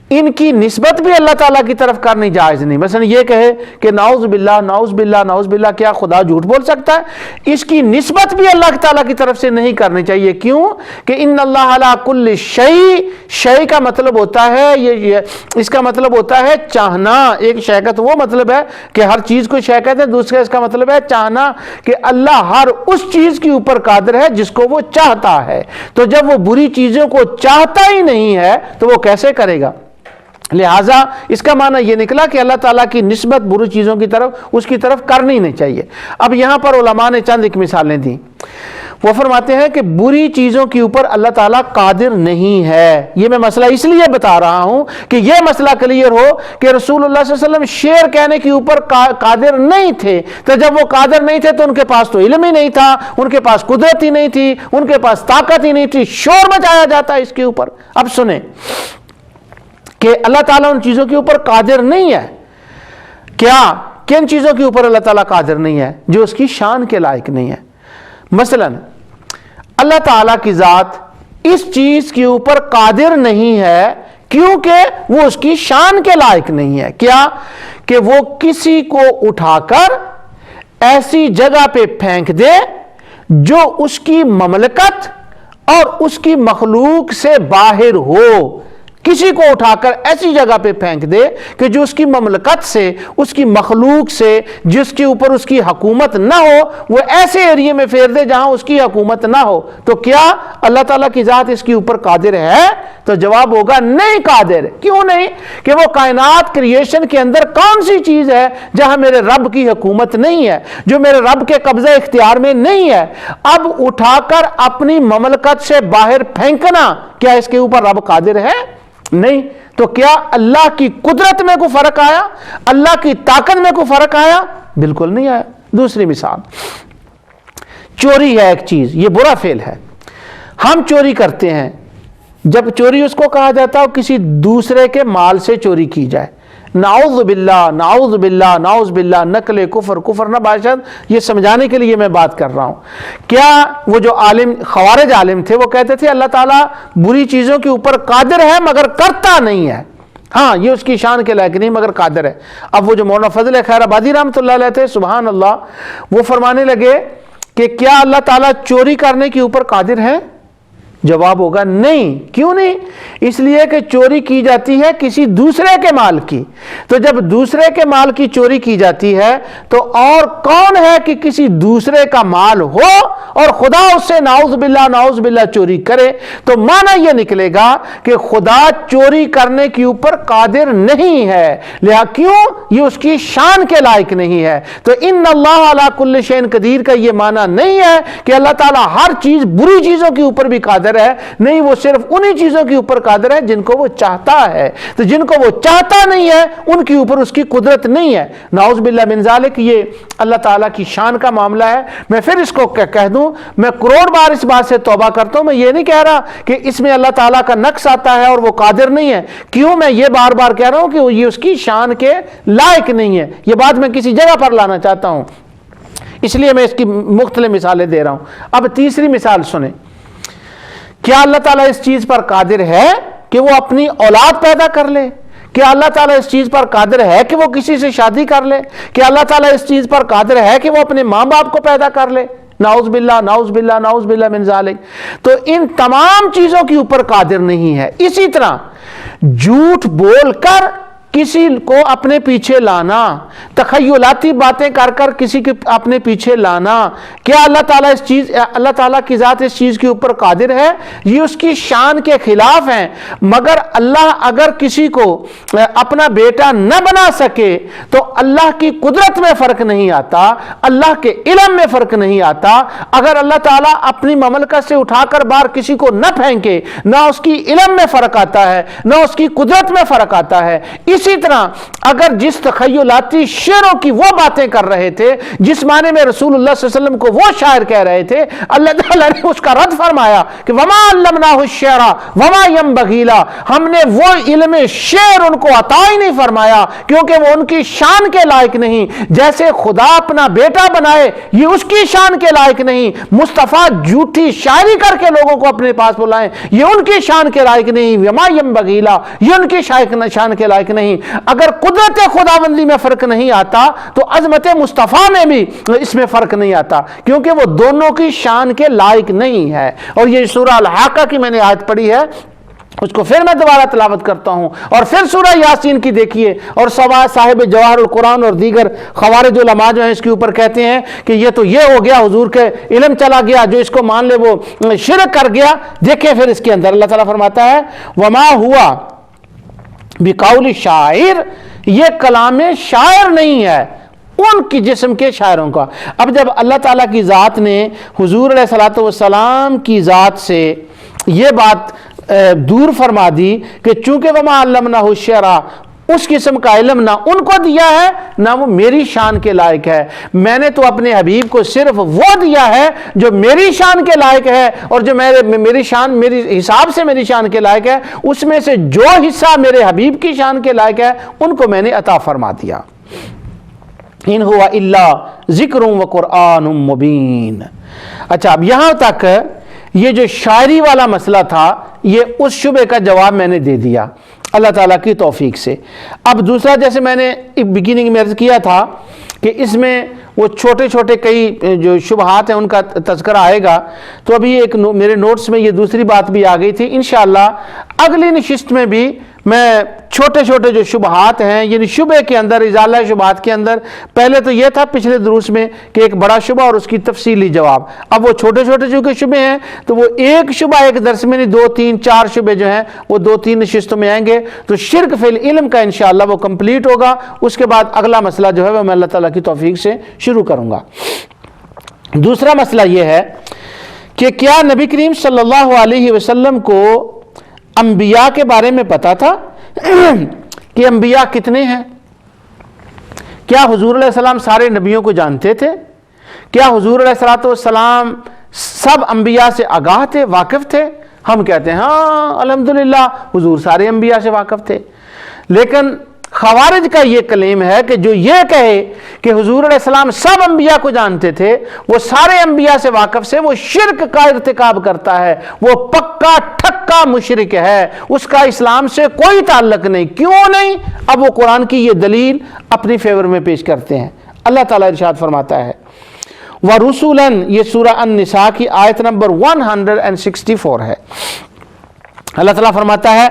ان کی نسبت بھی اللہ تعالیٰ کی طرف کرنی جائز نہیں۔ مثلا یہ کہے کہ نعوذ باللہ نعوذ باللہ نعوذ باللہ، کیا خدا جھوٹ بول سکتا ہے؟ اس کی نسبت بھی اللہ تعالیٰ کی طرف سے نہیں کرنی چاہیے۔ کیوں؟ کہ ان اللہ علی کل شیء، شیء کا مطلب ہوتا ہے اس کا مطلب ہوتا ہے چاہنا۔ ایک شے کا تو وہ مطلب ہے کہ ہر چیز کو شے کہتے ہیں، دوسرے اس کا مطلب ہے چاہنا، کہ اللہ ہر اس چیز کے اوپر قادر ہے جس کو وہ چاہتا ہے۔ تو جب وہ بری چیزوں کو چاہتا ہی نہیں ہے تو وہ کیسے کرے گا؟ لہٰذا اس کا معنی یہ نکلا کہ اللہ تعالیٰ کی نسبت بری چیزوں کی طرف، اس کی طرف کرنی نہیں چاہیے۔ اب یہاں پر علماء نے چند ایک مثالیں دیں۔ وہ فرماتے ہیں کہ بری چیزوں کے اوپر اللہ تعالیٰ قادر نہیں ہے۔ یہ میں مسئلہ اس لیے بتا رہا ہوں کہ یہ مسئلہ کلیئر ہو کہ رسول اللہ صلی اللہ علیہ وسلم شعر کہنے کے اوپر قادر نہیں تھے، تو جب وہ قادر نہیں تھے تو ان کے پاس تو علم ہی نہیں تھا، ان کے پاس قدرت ہی نہیں تھی، ان کے پاس طاقت ہی نہیں تھی، شور مچایا جاتا ہے اس کے اوپر۔ اب سنیں کہ اللہ تعالیٰ ان چیزوں کے اوپر قادر نہیں ہے۔ کیا کن چیزوں کے اوپر اللہ تعالیٰ قادر نہیں ہے؟ جو اس کی شان کے لائق نہیں ہے۔ مثلا اللہ تعالیٰ کی ذات اس چیز کے اوپر قادر نہیں ہے کیونکہ وہ اس کی شان کے لائق نہیں ہے۔ کیا؟ کہ وہ کسی کو اٹھا کر ایسی جگہ پہ پھینک دے جو اس کی مملکت اور اس کی مخلوق سے باہر ہو۔ کسی کو اٹھا کر ایسی جگہ پہ پھینک دے کہ جو اس کی مملکت سے، اس کی مخلوق سے، جس کے اوپر اس کی حکومت نہ ہو، وہ ایسے ایریے میں پھیر دے جہاں اس کی حکومت نہ ہو۔ تو کیا اللہ تعالیٰ کی ذات اس کے اوپر قادر ہے؟ تو جواب ہوگا نہیں قادر۔ کیوں نہیں؟ کہ وہ کائنات کریشن کے اندر کون سی چیز ہے جہاں میرے رب کی حکومت نہیں ہے، جو میرے رب کے قبضہ اختیار میں نہیں ہے؟ اب اٹھا کر اپنی مملکت سے باہر پھینکنا، کیا اس کے اوپر رب قادر ہے؟ نہیں۔ تو کیا اللہ کی قدرت میں کوئی فرق آیا؟ اللہ کی طاقت میں کوئی فرق آیا؟ بالکل نہیں آیا۔ دوسری مثال، چوری ہے ایک چیز، یہ برا فعل ہے۔ ہم چوری کرتے ہیں، جب چوری اس کو کہا جاتا ہے کسی دوسرے کے مال سے چوری کی جائے، نعوذ باللہ نعوذ باللہ نعوذ باللہ، نقل کفر، کفر نہ باشد، یہ سمجھانے کے لیے میں بات کر رہا ہوں۔ کیا وہ جو عالم خوارج عالم تھے وہ کہتے تھے اللہ تعالیٰ بری چیزوں کے اوپر قادر ہے مگر کرتا نہیں ہے، ہاں یہ اس کی شان کے لائق نہیں مگر قادر ہے۔ اب وہ جو مولانا فضل خیر آبادی رحمۃ اللہ علیہ تھے، سبحان اللہ، وہ فرمانے لگے کہ کیا اللہ تعالیٰ چوری کرنے کے اوپر قادر ہے؟ جواب ہوگا نہیں۔ کیوں نہیں؟ اس لیے کہ چوری کی جاتی ہے کسی دوسرے کے مال کی، تو جب دوسرے کے مال کی چوری کی جاتی ہے تو اور کون ہے کہ کسی دوسرے کا مال ہو اور خدا اس سے نعوذ باللہ چوری کرے؟ تو معنی یہ نکلے گا کہ خدا چوری کرنے کے اوپر قادر نہیں ہے، لہذا کیوں؟ یہ اس کی شان کے لائق نہیں ہے۔ تو ان اللہ علی کل شیء قدیر کا یہ معنی نہیں ہے کہ اللہ تعالیٰ ہر چیز بری چیزوں کے اوپر بھی قادر ہے، نہیں، وہ صرف انہی چیزوں کے اوپر قادر ہے جن کو وہ چاہتا ہے، تو جن کو وہ چاہتا نہیں ہے ان کے اوپر اس کی قدرت نہیں ہے۔ نعوذ باللہ من ذالک، یہ اللہ تعالیٰ کی شان کا معاملہ ہے۔ میں پھر اس کو کہہ دوں، میں کروڑ بار اس بات سے توبہ کرتا ہوں، میں یہ نہیں کہہ رہا کہ اس میں اللہ تعالیٰ کا نقص آتا ہے اور وہ قادر نہیں ہے۔ کیوں میں یہ بار بار کہہ رہا ہوں کہ یہ اس کی شان کے لائق نہیں ہے، یہ بات میں کسی جگہ پر لانا چاہتا ہوں، اس لیے میں اس کی مختلف مثالیں دے رہا ہوں۔ اب تیسری مثال سنیں، کیا اللہ تعالیٰ اس چیز پر قادر ہے کہ وہ اپنی اولاد پیدا کر لے؟ کیا اللہ تعالیٰ اس چیز پر قادر ہے کہ وہ کسی سے شادی کر لے؟ کیا اللہ تعالیٰ اس چیز پر قادر ہے کہ وہ اپنے ماں باپ کو پیدا کر لے؟ نعوذ باللہ نعوذ باللہ نعوذ باللہ من ذالک۔ تو ان تمام چیزوں کے اوپر قادر نہیں ہے۔ اسی طرح جھوٹ بول کر کسی کو اپنے پیچھے لانا، تخیلاتی باتیں کر کر کسی کے اپنے پیچھے لانا، کیا اللہ تعالیٰ کی ذات اس چیز کے اوپر قادر ہے؟ یہ اس کی شان کے خلاف ہیں۔ مگر اللہ اگر کسی کو اپنا بیٹا نہ بنا سکے تو اللہ کی قدرت میں فرق نہیں آتا، اللہ کے علم میں فرق نہیں آتا۔ اگر اللہ تعالیٰ اپنی مملکت سے اٹھا کر باہر کسی کو نہ پھینکے، نہ اس کی علم میں فرق آتا ہے نہ اس کی قدرت میں فرق آتا ہے۔ اسی طرح اگر جس تخیلاتی شعروں کی وہ باتیں کر رہے تھے جس معنی میں رسول اللہ صلی اللہ علیہ وسلم کو وہ شاعر کہہ رہے تھے، اللہ تعالیٰ نے اس کا رد فرمایا کہ وما علمناہ الشعر وما ينبغي له، ہم نے وہ علم شعر ان کو عطا ہی نہیں فرمایا کیونکہ وہ ان کی شان کے لائق نہیں۔ جیسے خدا اپنا بیٹا بنائے یہ اس کی شان کے لائق نہیں، مصطفیٰ جھوٹی شاعری کر کے لوگوں کو اپنے پاس بلائیں یہ ان کی شان کے لائق نہیں، وما ينبغي له، یہ ان کی شان کے لائق نہیں۔ اگر قدرت خداوندی میں فرق نہیں آتا تو عظمت مصطفیٰ میں بھی اس میں فرق نہیں آتا، کیونکہ وہ دونوں کی شان کے لائق نہیں ہے۔ اور یہ سورہ الحاقہ کی میں نے آیت پڑھی ہے، اس کو پھر میں دوبارہ تلاوت کرتا ہوں، اور پھر سورہ یاسین کی دیکھیے، اور صاحب جواہر القرآن اور دیگر خوارج علماء جو ہیں اس کے اوپر کہتے ہیں کہ یہ تو یہ ہو گیا، حضور کے علم چلا گیا، جو اس کو مان لے وہ شرک کر گیا۔ دیکھیں پھر اس کے اندر اللہ تعالیٰ فرماتا ہے وما ہوا بقول شاعر، یہ کلام شاعر نہیں ہے ان کی جسم کے شاعروں کا۔ اب جب اللہ تعالیٰ کی ذات نے حضور علیہ الصلوۃ والسلام کی ذات سے یہ بات دور فرما دی کہ چونکہ وما علمناہ الشعر، اس قسم کا علم نہ ان کو دیا ہے نہ وہ میری شان کے لائق ہے، میں نے تو اپنے حبیب کو صرف وہ دیا ہے جو میری شان کے لائق ہے، اور جو میری شان میری حساب سے میری شان کے لائق ہے، اس میں سے جو حصہ میرے حبیب کی شان کے لائق ہے ان کو میں نے عطا فرما دیا۔ ان ہوا الا ذکر و قرآن مبین۔ اچھا، اب یہاں تک یہ جو شاعری والا مسئلہ تھا یہ اس شبہ کا جواب میں نے دے دیا اللہ تعالیٰ کی توفیق سے۔ اب دوسرا، جیسے میں نے بگننگ میں عرض کیا تھا کہ اس میں وہ چھوٹے چھوٹے کئی جو شبہات ہیں ان کا تذکرہ آئے گا، تو ابھی ایک میرے نوٹس میں یہ دوسری بات بھی آ گئی تھی۔ انشاءاللہ اگلی نشست میں بھی میں چھوٹے چھوٹے جو شبہات ہیں، یعنی شبہ کے اندر، ازالہ شبہات کے اندر، پہلے تو یہ تھا پچھلے دروس میں کہ ایک بڑا شبہ اور اس کی تفصیلی جواب، اب وہ چھوٹے چھوٹے جو کہ شبہ ہیں تو وہ ایک شبہ ایک درس میں نہیں، 2 3 4 شبہ جو ہیں وہ 2 3 نشستوں میں آئیں گے۔ تو شرک فی العلم کا انشاءاللہ وہ کمپلیٹ ہوگا، اس کے بعد اگلا مسئلہ جو ہے وہ میں اللہ تعالیٰ کی توفیق سے شروع کروں گا۔ دوسرا مسئلہ یہ ہے کہ کیا نبی کریم صلی اللہ علیہ وسلم کو انبیاء کے بارے میں پتا تھا کہ انبیاء کتنے ہیں؟ کیا حضور علیہ السلام سارے نبیوں کو جانتے تھے؟ کیا حضور علیہ السلام سب انبیاء سے آگاہ تھے، واقف تھے؟ ہم کہتے ہیں ہاں الحمدللہ حضور سارے انبیاء سے واقف تھے۔ لیکن خوارج کا یہ کلیم ہے کہ جو یہ کہے کہ حضور علیہ السلام سب انبیاء کو جانتے تھے، وہ سارے انبیاء سے واقف سے، وہ شرک کا ارتکاب کرتا ہے، وہ پکا ٹھکا مشرک ہے، اس کا اسلام سے کوئی تعلق نہیں۔ کیوں نہیں؟ اب وہ قرآن کی یہ دلیل اپنی فیور میں پیش کرتے ہیں۔ اللہ تعالیٰ ارشاد فرماتا ہے وَرُسُلًا، یہ سورہ النساء کی آیت نمبر 164 ہے۔ اللہ تعالیٰ فرماتا ہے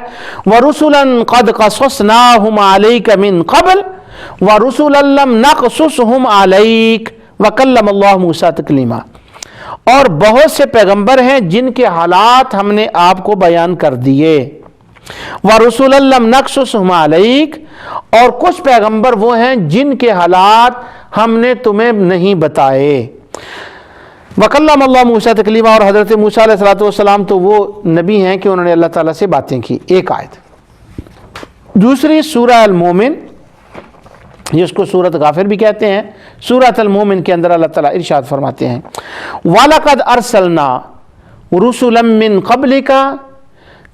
وَرُسُلًا قَدْ قَصَصْنَاهُمْ عَلَيْكَ مِنْ قَبْلِ وَرُسُلًا لَمْ نَقْصُصْهُمْ عَلَيْكَ وَكَلَّمَ اللَّهُ مُوسَىٰ تَكْلِيمًا، اور بہت سے پیغمبر ہیں جن کے حالات ہم نے آپ کو بیان کر دیے۔ وَرُسُلًا لَمْ نَقْصُصْهُمْ عَلَيْكَ، اور کچھ پیغمبر وہ ہیں جن کے حالات ہم نے تمہیں نہیں بتائے۔ وَكَلَّمَ اللَّهُ مُوسَىٰ تَكْلِيمًا، اور حضرت موسیٰ علیہ السلام تو وہ نبی ہیں کہ انہوں نے اللہ تعالیٰ سے باتیں کی۔ ایک آیت۔ دوسری سورہ المومن، جس کو سورۃ غافر بھی کہتے ہیں، سورۃ المومن کے اندر اللہ تعالیٰ ارشاد فرماتے ہیں وَلَقَدْ أَرْسَلْنَا رُسُلًا مِّن قَبْلِكَ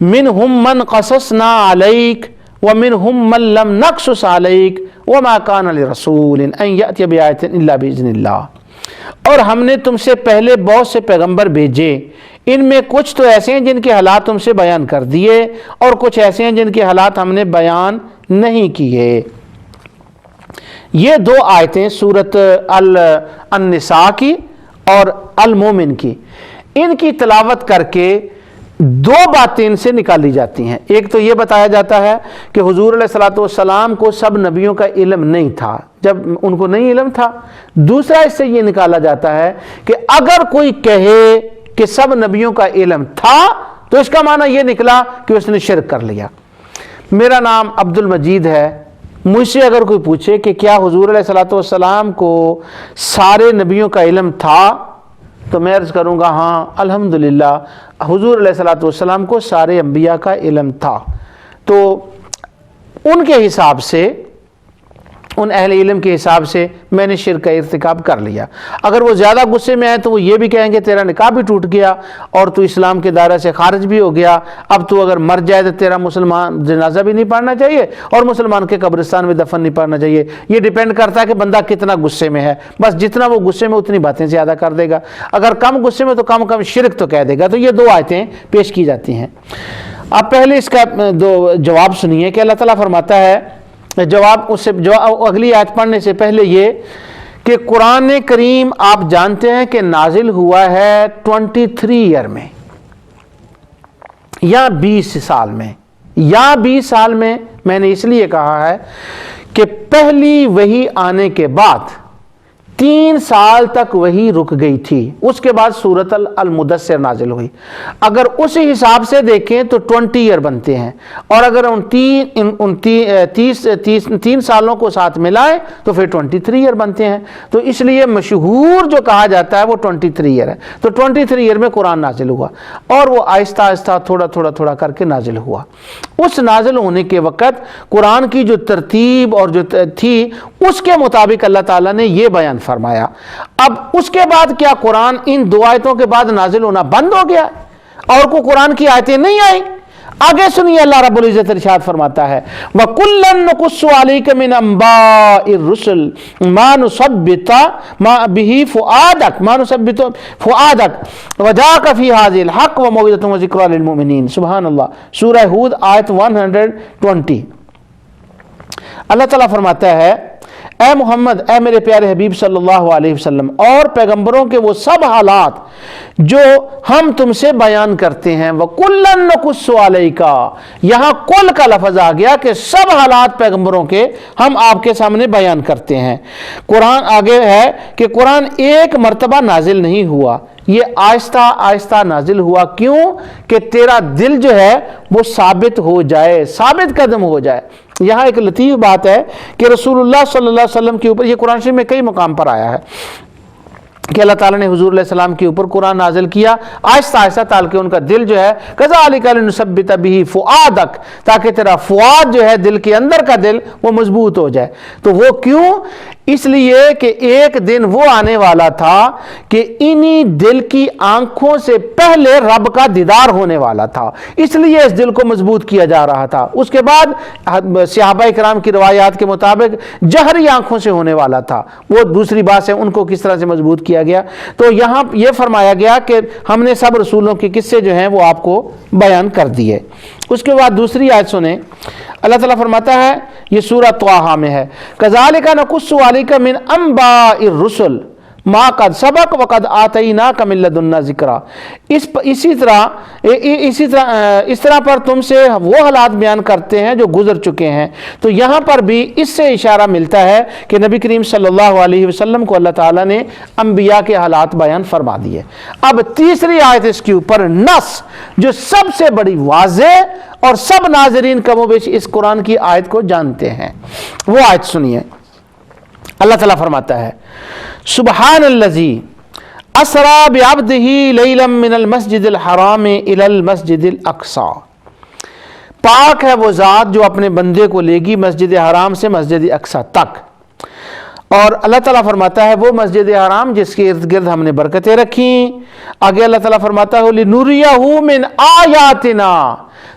مِنْهُمْ مَنْ قَصَصْنَا عَلَيْكَ وَمِنْهُمْ مَنْ لَمْ نَقْصُصْ عَلَيْكَ وَمَا كَانَ لِرَسُولٍ أَنْ يَأْتِيَ بِآيَةٍ إِلَّا بِإِذْنِ اللَّهِ، اور ہم نے تم سے پہلے بہت سے پیغمبر بھیجے، ان میں کچھ تو ایسے ہیں جن کے حالات تم سے بیان کر دیے، اور کچھ ایسے ہیں جن کے حالات ہم نے بیان نہیں کیے۔ یہ دو آیتیں سورۃ النساء کی اور المومن کی، ان کی تلاوت کر کے دو باتیں ان سے نکالی جاتی ہیں۔ ایک تو یہ بتایا جاتا ہے کہ حضور علیہ السلام کو سب نبیوں کا علم نہیں تھا، جب ان کو نہیں علم تھا۔ دوسرا اس سے یہ نکالا جاتا ہے کہ اگر کوئی کہے کہ سب نبیوں کا علم تھا تو اس کا معنی یہ نکلا کہ اس نے شرک کر لیا۔ میرا نام عبد المجید ہے، مجھ سے اگر کوئی پوچھے کہ کیا حضور علیہ السلام کو سارے نبیوں کا علم تھا، تو میں عرض کروں گا ہاں الحمدللہ حضور علیہ السلام کو سارے انبیاء کا علم تھا۔ تو ان کے حساب سے، ان اہل علم کے حساب سے میں نے شرک کا ارتکاب کر لیا۔ اگر وہ زیادہ غصے میں آئے تو وہ یہ بھی کہیں گے تیرا نکاح بھی ٹوٹ گیا اور تو اسلام کے دائرہ سے خارج بھی ہو گیا، اب تو اگر مر جائے تو تیرا مسلمان جنازہ بھی نہیں پڑھنا چاہیے اور مسلمان کے قبرستان میں دفن نہیں پڑھنا چاہیے۔ یہ ڈیپینڈ کرتا ہے کہ بندہ کتنا غصے میں ہے، بس جتنا وہ غصے میں اتنی باتیں زیادہ کر دے گا، اگر کم غصے میں تو کم شرک تو کہہ دے گا۔ تو یہ دو آیتیں پیش کی جاتی ہیں۔ اب پہلے اس کا دو جواب سنیے کہ اللہ تعالیٰ فرماتا ہے، جواب اس سے اگلی آیت پڑھنے سے پہلے یہ کہ قرآن کریم آپ جانتے ہیں کہ نازل ہوا ہے 23 ایئر میں یا 20 سال میں، یا 20 سال میں نے اس لیے کہا ہے کہ پہلی وحی آنے کے بعد 3 سال تک وحی رک گئی تھی، اس کے بعد سورۃ المدثر نازل ہوئی۔ اگر اسی حساب سے دیکھیں تو 20 ایئر بنتے ہیں، اور اگر ان 3 سالوں کو ساتھ ملائیں تو پھر 23 ایئر بنتے ہیں۔ تو اس لیے مشہور جو کہا جاتا ہے وہ 23 ایئر ہے۔ تو 23 ایئر میں قرآن نازل ہوا، اور وہ آہستہ آہستہ تھوڑا کر کے نازل ہوا۔ اس نازل ہونے کے وقت قرآن کی جو ترتیب اور جو تھی اس کے مطابق اللہ تعالیٰ نے یہ بیان فرمایا۔ اب اس کے بعد کیا قرآن ان 2 آیتوں کے بعد نازل ہونا بند ہو گیا اور کوئی قرآن کی آیتیں نہیں آئیں؟ آگے سنیے، اللہ رب العزت ارشاد فرماتا ہے وَكُلًّا نَقُصُّ عَلَيْكَ مِنْ أَنْبَاءِ الرُّسُلِ مَا نُثَبِّتُ بِهِ فُؤَادَكَ وَجَاءَكَ فِي هَٰذِهِ الْحَقُّ وَمَوْعِظَةٌ وَذِكْرَىٰ لِلْمُؤْمِنِينَ۔ سبحان اللہ، سورہ ہود آیت 120۔ اللہ تعالیٰ فرماتا ہے اے محمد، اے میرے پیارے حبیب صلی اللہ علیہ وسلم، اور پیغمبروں کے وہ سب حالات جو ہم تم سے بیان کرتے ہیں، وَكُلًّا نَقُصُّ عَلَيْكَ، یہاں کل کا لفظ آ گیا کہ سب حالات پیغمبروں کے ہم آپ کے سامنے بیان کرتے ہیں۔ قرآن آگے ہے کہ قرآن ایک مرتبہ نازل نہیں ہوا، یہ آہستہ آہستہ نازل ہوا۔ کیوں؟ کہ تیرا دل جو ہے وہ ثابت ہو جائے، ثابت قدم ہو جائے۔ یہاں ایک لطیف بات ہے کہ رسول اللہ صلی اللہ علیہ وسلم کے اوپر، یہ قرآن شریف میں کئی مقام پر آیا ہے کہ اللہ تعالیٰ نے حضور علیہ السلام کے اوپر قرآن نازل کیا آہستہ آہستہ، تاکہ ان کا دل جو ہے كَذَلِكَ لِنُثَبِّتَ بِهِ فُؤَادَكَ، تاکہ تیرا فؤاد جو ہے دل کے اندر کا دل وہ مضبوط ہو جائے۔ تو وہ کیوں؟ اس لیے کہ ایک دن وہ آنے والا تھا کہ انہی دل کی آنکھوں سے پہلے رب کا دیدار ہونے والا تھا، اس لیے اس دل کو مضبوط کیا جا رہا تھا۔ اس کے بعد صحابہ کرام کی روایات کے مطابق جہری آنکھوں سے ہونے والا تھا، وہ دوسری بات ہے، ان کو کس طرح سے مضبوط کیا گیا۔ تو یہاں یہ فرمایا گیا کہ ہم نے سب رسولوں کے قصے جو ہیں وہ آپ کو بیان کر دیے۔ اس کے بعد دوسری آیت سنیں، اللہ تعالیٰ فرماتا ہے، یہ سورہ طٰہٰ میں ہے، كَذَلِكَ نَقُصُّ عَلَيْكَ مِنْ أَنْبَاءِ الرُّسُلِ مَا قَدْ سَبَقَ وَقَدْ آتَيْنَاكَ مِنْ لَدُنَّا ذِكْرًا۔ اس طرح پر تم سے وہ حالات بیان کرتے ہیں جو گزر چکے ہیں۔ تو یہاں پر بھی اس سے اشارہ ملتا ہے کہ نبی کریم صلی اللہ علیہ وسلم کو اللہ تعالیٰ نے انبیاء کے حالات بیان فرما دیے۔ اب تیسری آیت اس کے اوپر نص جو سب سے بڑی واضح اور سب ناظرین کم و بیش اس قرآن کی آیت کو جانتے ہیں، وہ آیت سنیے۔ اللہ تعالیٰ فرماتا ہے، سبحان الذی اسری بعبدہ لیلا من المسجد الحرام الی المسجد الاقصی۔ پاک ہے وہ ذات جو اپنے بندے کو لے گی مسجد حرام سے مسجد اقصی تک۔ اور اللہ تعالیٰ فرماتا ہے وہ مسجد حرام جس کے ارد گرد ہم نے برکتیں رکھیں۔ آگے اللہ تعالیٰ فرماتا ہے لِنُرِيَهُ مِنْ آیاتنا،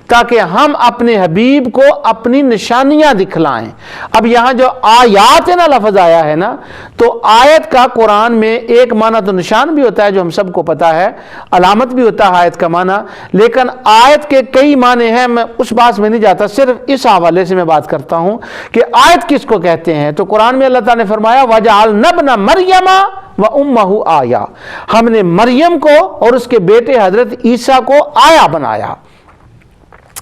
تاکہ ہم اپنے حبیب کو اپنی نشانیاں دکھلائیں۔ اب یہاں جو آیاتنا لفظ آیا ہے نا، تو آیت کا قرآن میں ایک معنی تو نشان بھی ہوتا ہے جو ہم سب کو پتا ہے، علامت بھی ہوتا ہے آیت کا معنی، لیکن آیت کے کئی معنی ہیں، میں اس بات میں نہیں جاتا، صرف اس حوالے سے میں بات کرتا ہوں کہ آیت کس کو کہتے ہیں۔ تو قرآن میں اللہ تعالیٰ نے فرمایا وَجَعَلْنَا ابْنَ مَرْيَمَ وَأُمَّهُ آیَةً، ہم نے مریم کو اور اس کے بیٹے حضرت عیسیٰ کو آیا بنایا۔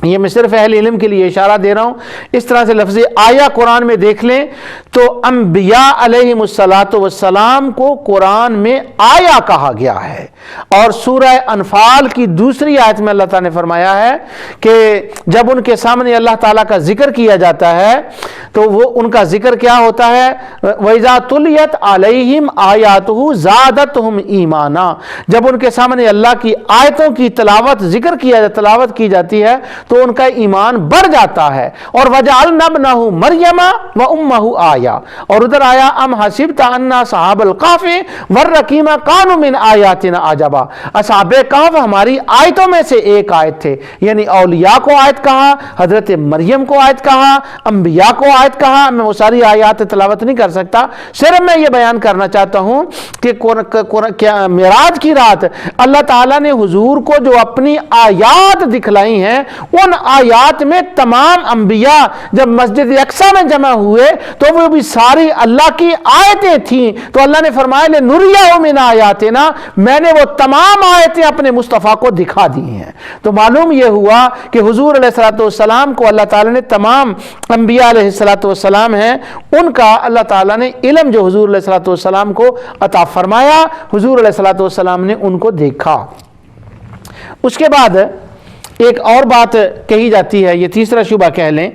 یہ میں صرف اہل علم کے لیے اشارہ دے رہا ہوں، اس طرح سے لفظ آیا قرآن میں دیکھ لیں تو انبیاء علیہم السلام کو قرآن میں آیا کہا گیا ہے۔ اور سورہ انفال کی دوسری آیت میں اللہ تعالیٰ نے فرمایا ہے کہ جب ان کے سامنے اللہ تعالیٰ کا ذکر کیا جاتا ہے تو وہ ان کا ذکر کیا ہوتا ہے، وَإِذَا تُلِيَتْ عَلَيْهِمْ آيَاتُهُ زَادَتْهُمْ إِيمَانًا، جب ان کے سامنے اللہ کی آیتوں کی تلاوت تلاوت کی جاتی ہے تو ان کا ایمان بڑھ جاتا ہے۔ اور وَجَعَلْنَا ابْنَهُ مَرْيَمَ وَأُمَّهُ آیَةً، اور ادھر آیا ام حسبت ان اصحاب الکہف والرقیم كانوا من آیاتنا عجبا، اصحاب کہف ہماری آیتوں میں سے ایک آیت تھے، یعنی اولیاء کو آیت کہا، حضرت مریم کو آیت کہا، انبیاء کو آیت کہا۔ میں وہ ساری آیات تلاوت نہیں کر سکتا، صرف میں یہ بیان کرنا چاہتا ہوں کہ معراج کی رات اللہ تعالیٰ نے حضور کو جو اپنی آیات دکھلائی ہیں، ان آیات میں تمام انبیاء جب مسجد اقصی میں جمع ہوئے تو وہ بھی ساری اللہ کی آیتیں تھیں۔ تو اللہ نے فرمایا لِنُرِيَهُ مِنْ آیاتنا، میں نے وہ تمام آیتیں اپنے مصطفیٰ کو دکھا دی ہیں۔ تو معلوم یہ ہوا کہ حضور علیہ السلام کو اللہ تعالیٰ نے تمام انبیاء علیہ السلام ہیں، ان کا اللہ تعالیٰ نے علم جو حضور علیہ السلام کو عطا فرمایا، حضور علیہ السلام نے ان کو دیکھا۔ اس کے بعد ایک اور بات کہی جاتی ہے، یہ تیسرا شبہ کہہ لیں،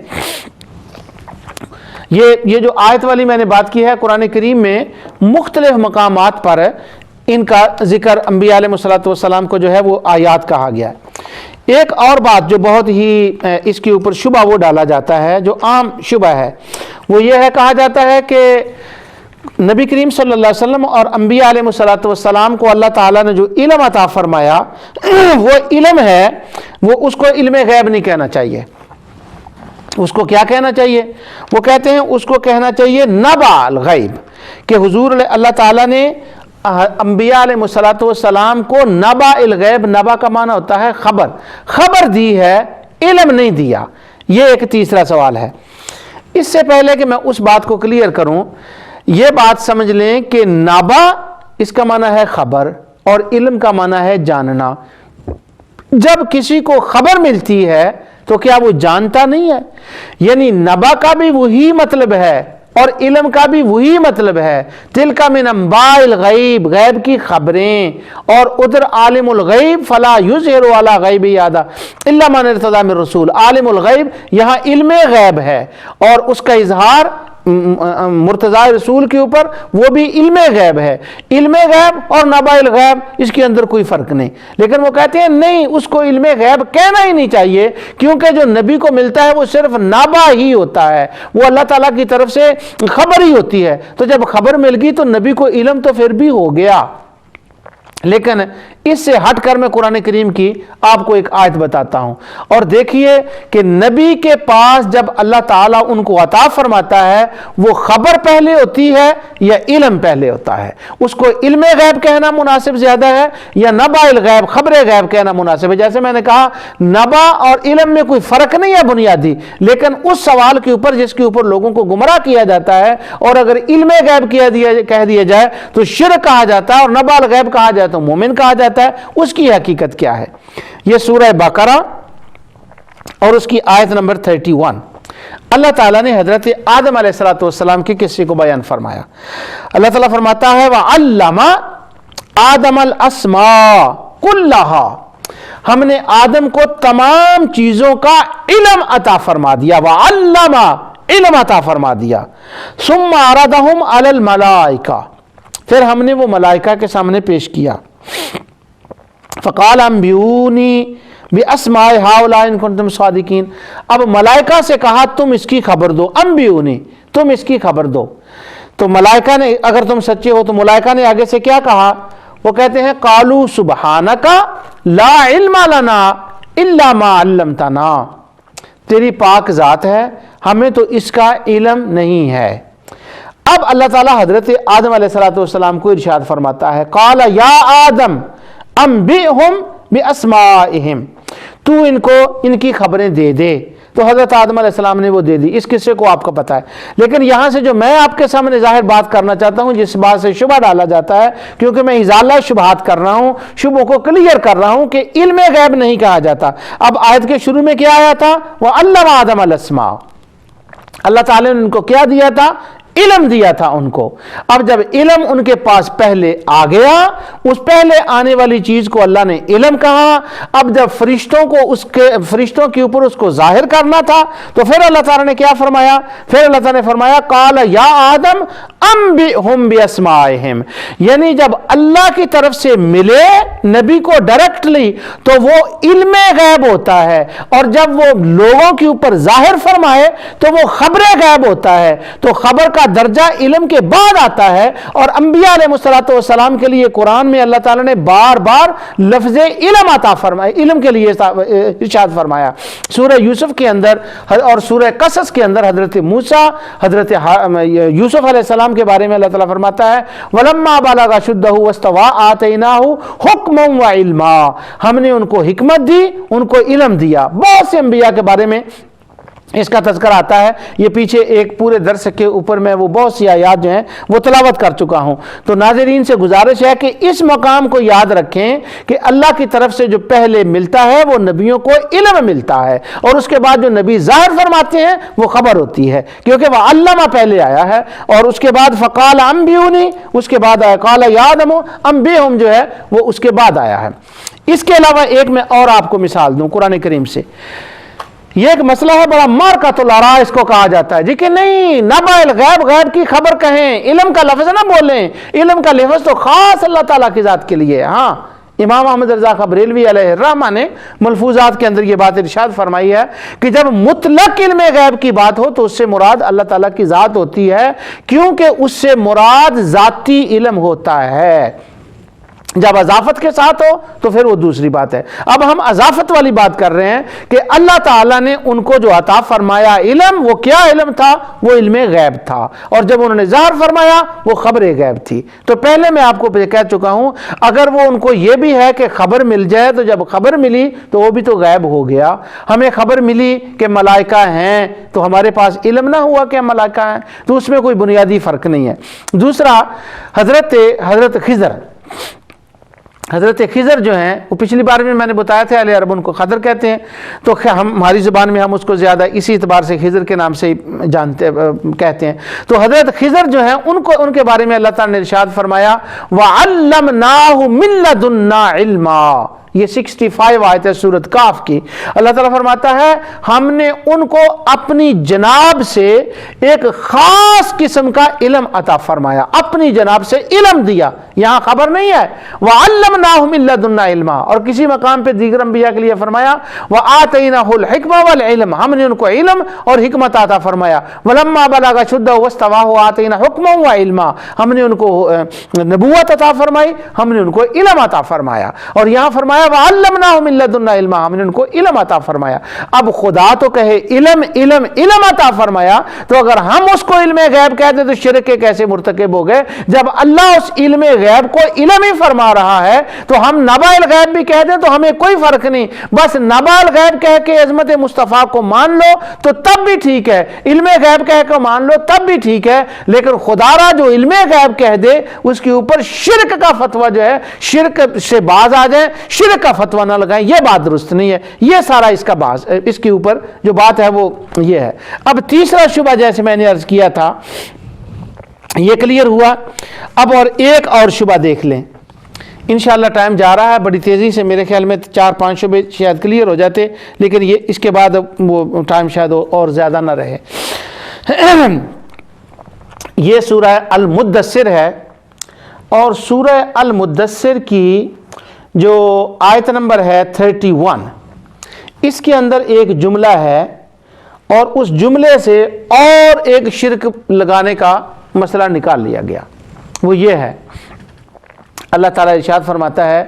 یہ جو آیت والی میں نے بات کی ہے، قرآن کریم میں مختلف مقامات پر ان کا ذکر انبیاء علیہ السلام کو جو ہے وہ آیات کہا گیا ہے۔ ایک اور بات جو بہت ہی اس کے اوپر شبہ وہ ڈالا جاتا ہے، جو عام شبہ ہے، وہ یہ ہے، کہا جاتا ہے کہ نبی کریم صلی اللہ علیہ وسلم اور انبیاء علیہ السلام کو اللہ تعالیٰ نے جو علم عطا فرمایا، وہ علم ہے، وہ اس کو علم غیب نہیں کہنا چاہیے۔ اس کو کیا کہنا چاہیے؟ وہ کہتے ہیں اس کو کہنا چاہیے نبع الغیب، کہ حضور اللہ تعالیٰ نے انبیاء علیہ السلام کو نبع الغیب، نبع کا معنی ہوتا ہے خبر دی ہے، علم نہیں دیا۔ یہ ایک تیسرا سوال ہے۔ اس سے پہلے کہ میں اس بات کو کلیئر کروں، یہ بات سمجھ لیں کہ نبع اس کا معنی ہے خبر اور علم کا معنی ہے جاننا۔ جب کسی کو خبر ملتی ہے تو کیا وہ جانتا نہیں ہے؟ یعنی نبع کا بھی وہی مطلب ہے اور علم کا بھی وہی مطلب ہے، تلک من انباء الغیب، غیب کی خبریں، اور ادھر عالم الغیب فلا یظہر علی غیبہ احدا الا من ارتضی من رسول، عالم الغیب یہاں علم غیب ہے اور اس کا اظہار مرتضی رسول کے اوپر وہ بھی علم غیب ہے. علم غیب اور نبأ الغیب اس کے اندر کوئی فرق نہیں، لیکن وہ کہتے ہیں نہیں، اس کو علم غیب کہنا ہی نہیں چاہیے، کیونکہ جو نبی کو ملتا ہے وہ صرف نبأ ہی ہوتا ہے، وہ اللہ تعالیٰ کی طرف سے خبر ہی ہوتی ہے. تو جب خبر مل گئی تو نبی کو علم تو پھر بھی ہو گیا. لیکن اس سے ہٹ کر میں قرآن کریم کی آپ کو ایک آیت بتاتا ہوں، اور دیکھیے کہ نبی کے پاس جب اللہ تعالیٰ ان کو عطا فرماتا ہے وہ خبر پہلے ہوتی ہے یا علم پہلے ہوتا ہے. اس کو علم غیب کہنا مناسب زیادہ ہے یا نبأ الغیب خبر غیب کہنا مناسب ہے؟ جیسے میں نے کہا نبأ اور علم میں کوئی فرق نہیں ہے بنیادی، لیکن اس سوال کے اوپر جس کے اوپر لوگوں کو گمراہ کیا جاتا ہے، اور اگر علم غیب کہہ دیا جائے تو شرک کہا جاتا ہے، اور نبأ الغیب کہا جائے تو مومن کہا جاتا ہے. اس کی حقیقت کیا ہے؟ یہ سورہ بقرہ اور اس کی آیت نمبر 31. اللہ تعالیٰ نے حضرت آدم علیہ السلام کے قصے کو بیان فرمایا. اللہ تعالیٰ فرماتا ہے وَعَلَّمَ آدم الْأَسْمَاءَ كُلَّهَا، ہم نے آدم کو تمام چیزوں کا علم عطا فرما دیا. وَعَلَّمَ علم عطا فرما دیا. ثُمَّ عَرَضَهُمْ عَلَى الْمَلَائِكَةِ، پھر ہم نے وہ ملائکہ کے سامنے پیش کیا. فقال انبئونی باسماء ہؤلاء ان کنتم صادقین، اب ملائکہ سے کہا تم اس کی خبر دو، انبئونی تم اس کی خبر دو. تو ملائکہ نے اگر تم سچے ہو تو ملائکہ نے آگے سے کیا کہا؟ وہ کہتے ہیں قالوا سبحانک لا علم لنا الا ما علمتنا، تیری پاک ذات ہے، ہمیں تو اس کا علم نہیں ہے. اب اللہ تعالیٰ حضرت آدم علیہ السلام کو ارشاد فرماتا ہے قال یا آدم انبئہم باسمائہم، تو ان کو ان کی خبریں دے دے. تو حضرت آدم علیہ السلام نے وہ دے دی. اس قصے کو آپ کو پتہ ہے، لیکن یہاں سے جو میں آپ کے سامنے ظاہر بات کرنا چاہتا ہوں، جس بات سے شبہ ڈالا جاتا ہے، کیونکہ میں ازالہ شبہات کر رہا ہوں، شبہوں کو کلیئر کر رہا ہوں کہ علم غیب نہیں کہا جاتا. اب آیت کے شروع میں کیا آیا تھا؟ وَعَلَّمَ آدَمَ الْأَسْمَاءَ، اللہ تعالیٰ نے ان کو کیا دیا تھا؟ علم دیا تھا ان کو. اب جب علم ان کے پاس پہلے آ گیا، اس پہلے آنے والی چیز کو اللہ نے علم کہا. اب جب فرشتوں کے اوپر اس کو ظاہر کرنا تھا تو پھر اللہ تعالیٰ نے کیا فرمایا؟ پھر اللہ تعالیٰ نے فرمایا قال یا آدم انبئہم باسمائہم، یعنی جب اللہ کی طرف سے ملے نبی کو ڈائریکٹلی تو وہ علم غیب ہوتا ہے، اور جب وہ لوگوں کے اوپر ظاہر فرمائے تو وہ خبر غیب ہوتا ہے. تو خبر کا درجہ علم کے بعد آتا ہے، اور انبیاء علیہ السلام کے لیے قرآن میں اللہ تعالیٰ نے بار بار لفظ علم عطا فرمایا، علم کے لیے ارشاد فرمایا. سورہ یوسف کے اندر اور سورہ قصص کے اندر حضرت موسیٰ، حضرت یوسف علیہ السلام کے بارے میں اللہ تعالیٰ فرماتا ہے وَلَمَّا بَلَغَ أَشُدَّهُ وَاسْتَوَىٰ آتَيْنَاهُ حُكْمًا وَعِلْمًا، ہم نے ان کو حکمت دی، ان کو علم دیا. بہت سے انبیاء کے بارے میں اس کا تذکر آتا ہے، یہ پیچھے ایک پورے درس کے اوپر میں وہ بہت سی آیات جو ہیں وہ تلاوت کر چکا ہوں. تو ناظرین سے گزارش ہے کہ اس مقام کو یاد رکھیں کہ اللہ کی طرف سے جو پہلے ملتا ہے وہ نبیوں کو علم ملتا ہے، اور اس کے بعد جو نبی ظاہر فرماتے ہیں وہ خبر ہوتی ہے، کیونکہ وہ علامہ پہلے آیا ہے، اور اس کے بعد فقال انبئونی اس کے بعد آیا قال یا آدم انبئہم جو ہے وہ اس کے بعد آیا ہے. اس کے علاوہ ایک میں اور آپ کو مثال دوں قرآن کریم سے. یہ ایک مسئلہ ہے بڑا مارکۃ الآراء اس کو کہا جاتا ہے جی کہ نہیں نبأ الغیب، غیب کی خبر کہیں، علم کا لفظ نہ بولیں. علم کا لفظ تو خاص اللہ تعالیٰ کی ذات کے لیے. ہاں امام احمد رضا بریلوی علیہ الرحمہ نے ملفوظات کے اندر یہ بات ارشاد فرمائی ہے کہ جب مطلق علم غیب کی بات ہو تو اس سے مراد اللہ تعالیٰ کی ذات ہوتی ہے، کیونکہ اس سے مراد ذاتی علم ہوتا ہے. جب اضافت کے ساتھ ہو تو پھر وہ دوسری بات ہے. اب ہم اضافت والی بات کر رہے ہیں کہ اللہ تعالیٰ نے ان کو جو عطا فرمایا علم، وہ کیا علم تھا؟ وہ علم غیب تھا، اور جب انہوں نے ظاہر فرمایا وہ خبر غیب تھی. تو پہلے میں آپ کو کہہ چکا ہوں اگر وہ ان کو یہ بھی ہے کہ خبر مل جائے تو جب خبر ملی تو وہ بھی تو غیب ہو گیا. ہمیں خبر ملی کہ ملائکہ ہیں تو ہمارے پاس علم نہ ہوا کہ ملائکہ ہیں، تو اس میں کوئی بنیادی فرق نہیں ہے. دوسرا حضرت خضر جو ہیں وہ پچھلی بار میں نے بتایا تھا اہل عرب ان کو خضر کہتے ہیں، تو ہماری زبان میں ہم اس کو زیادہ اسی اعتبار سے خضر کے نام سے کہتے ہیں. تو حضرت خضر جو ہیں ان کے بارے میں اللہ تعالیٰ نے ارشاد فرمایا وَعَلَّمْنَاهُ مِن لَّدُنَّا عِلْمًا، یہ 65 آیت ہے سورۃ کاف کی۔ اللہ تعالیٰ فرماتا ہے ہم نے ان کو اپنی جناب سے ایک خاص قسم کا علم عطا فرمایا، اپنی جناب سے علم دیا، یہاں خبر نہیں ہے وَعَلَّمْنَاهُ مِن لَدُنَّا عِلْمًا، اور کسی مقام پہ دیگر انبیاء کے لیے فرمایا وَآتَيْنَاهُ الْحِكْمَةَ وَالْعِلْمَ، ہم نے ان کو علم اور حکمت عطا فرمایا، وَلَمَّا بَلَغَ أَشُدَّهُ وَاسْتَوَىٰ آتَيْنَاهُ حُكْمًا وَعِلْمًا، ہم نے ان کو نبوت عطا فرمائی، ہم نے ان کو علم عطا فرمایا، اور یہاں فرمایا وَعَلَّمْنَاهُ مِن لَدُنَّا عِلْمًا، ہم نے ان کو علم عطا فرمایا۔ اب خدا تو کہے علم علم علم عطا فرمایا، تو اگر ہم اس کو علم غیب کہہ دیں تو شرک کے کیسے مرتکب ہو گئے؟ جب اللہ اس علم غیب کو علم ہی فرما رہا ہے تو ہم نبأ الغیب بھی کہہ دیں تو ہمیں کوئی فرق نہیں، بس نبأ الغیب کہہ کے عظمت مصطفیٰ کو مان لو تو تب بھی ٹھیک ہے، علم غیب کہہ کے مان لو تب بھی ٹھیک ہے، لیکن خدا را جو علم غیب کہہ دے اس کے اوپر شرک کا فتویٰ جو ہے، شرک سے باز آ جائیں، شرک کا فتویٰ نہ لگائیں، یہ بات درست نہیں ہے۔ یہ سارا اس کے اوپر جو بات ہے وہ یہ ہے۔ اب تیسرا شبہ جیسے میں نے عرض کیا تھا یہ کلیئر ہوا، اب اور ایک اور شبہ دیکھ لیں، انشاءاللہ ٹائم جا رہا ہے بڑی تیزی سے، میرے خیال میں 4-5 شبے شاید کلیئر ہو جاتے، لیکن یہ اس کے بعد وہ ٹائم شاید اور زیادہ نہ رہے۔ یہ سورہ المدثر ہے، اور سورہ المدثر کی جو آیت نمبر ہے 31، اس کے اندر ایک جملہ ہے، اور اس جملے سے اور ایک شرک لگانے کا مسئلہ نکال لیا گیا، وہ یہ ہے اللہ تعالیٰ ارشاد فرماتا ہے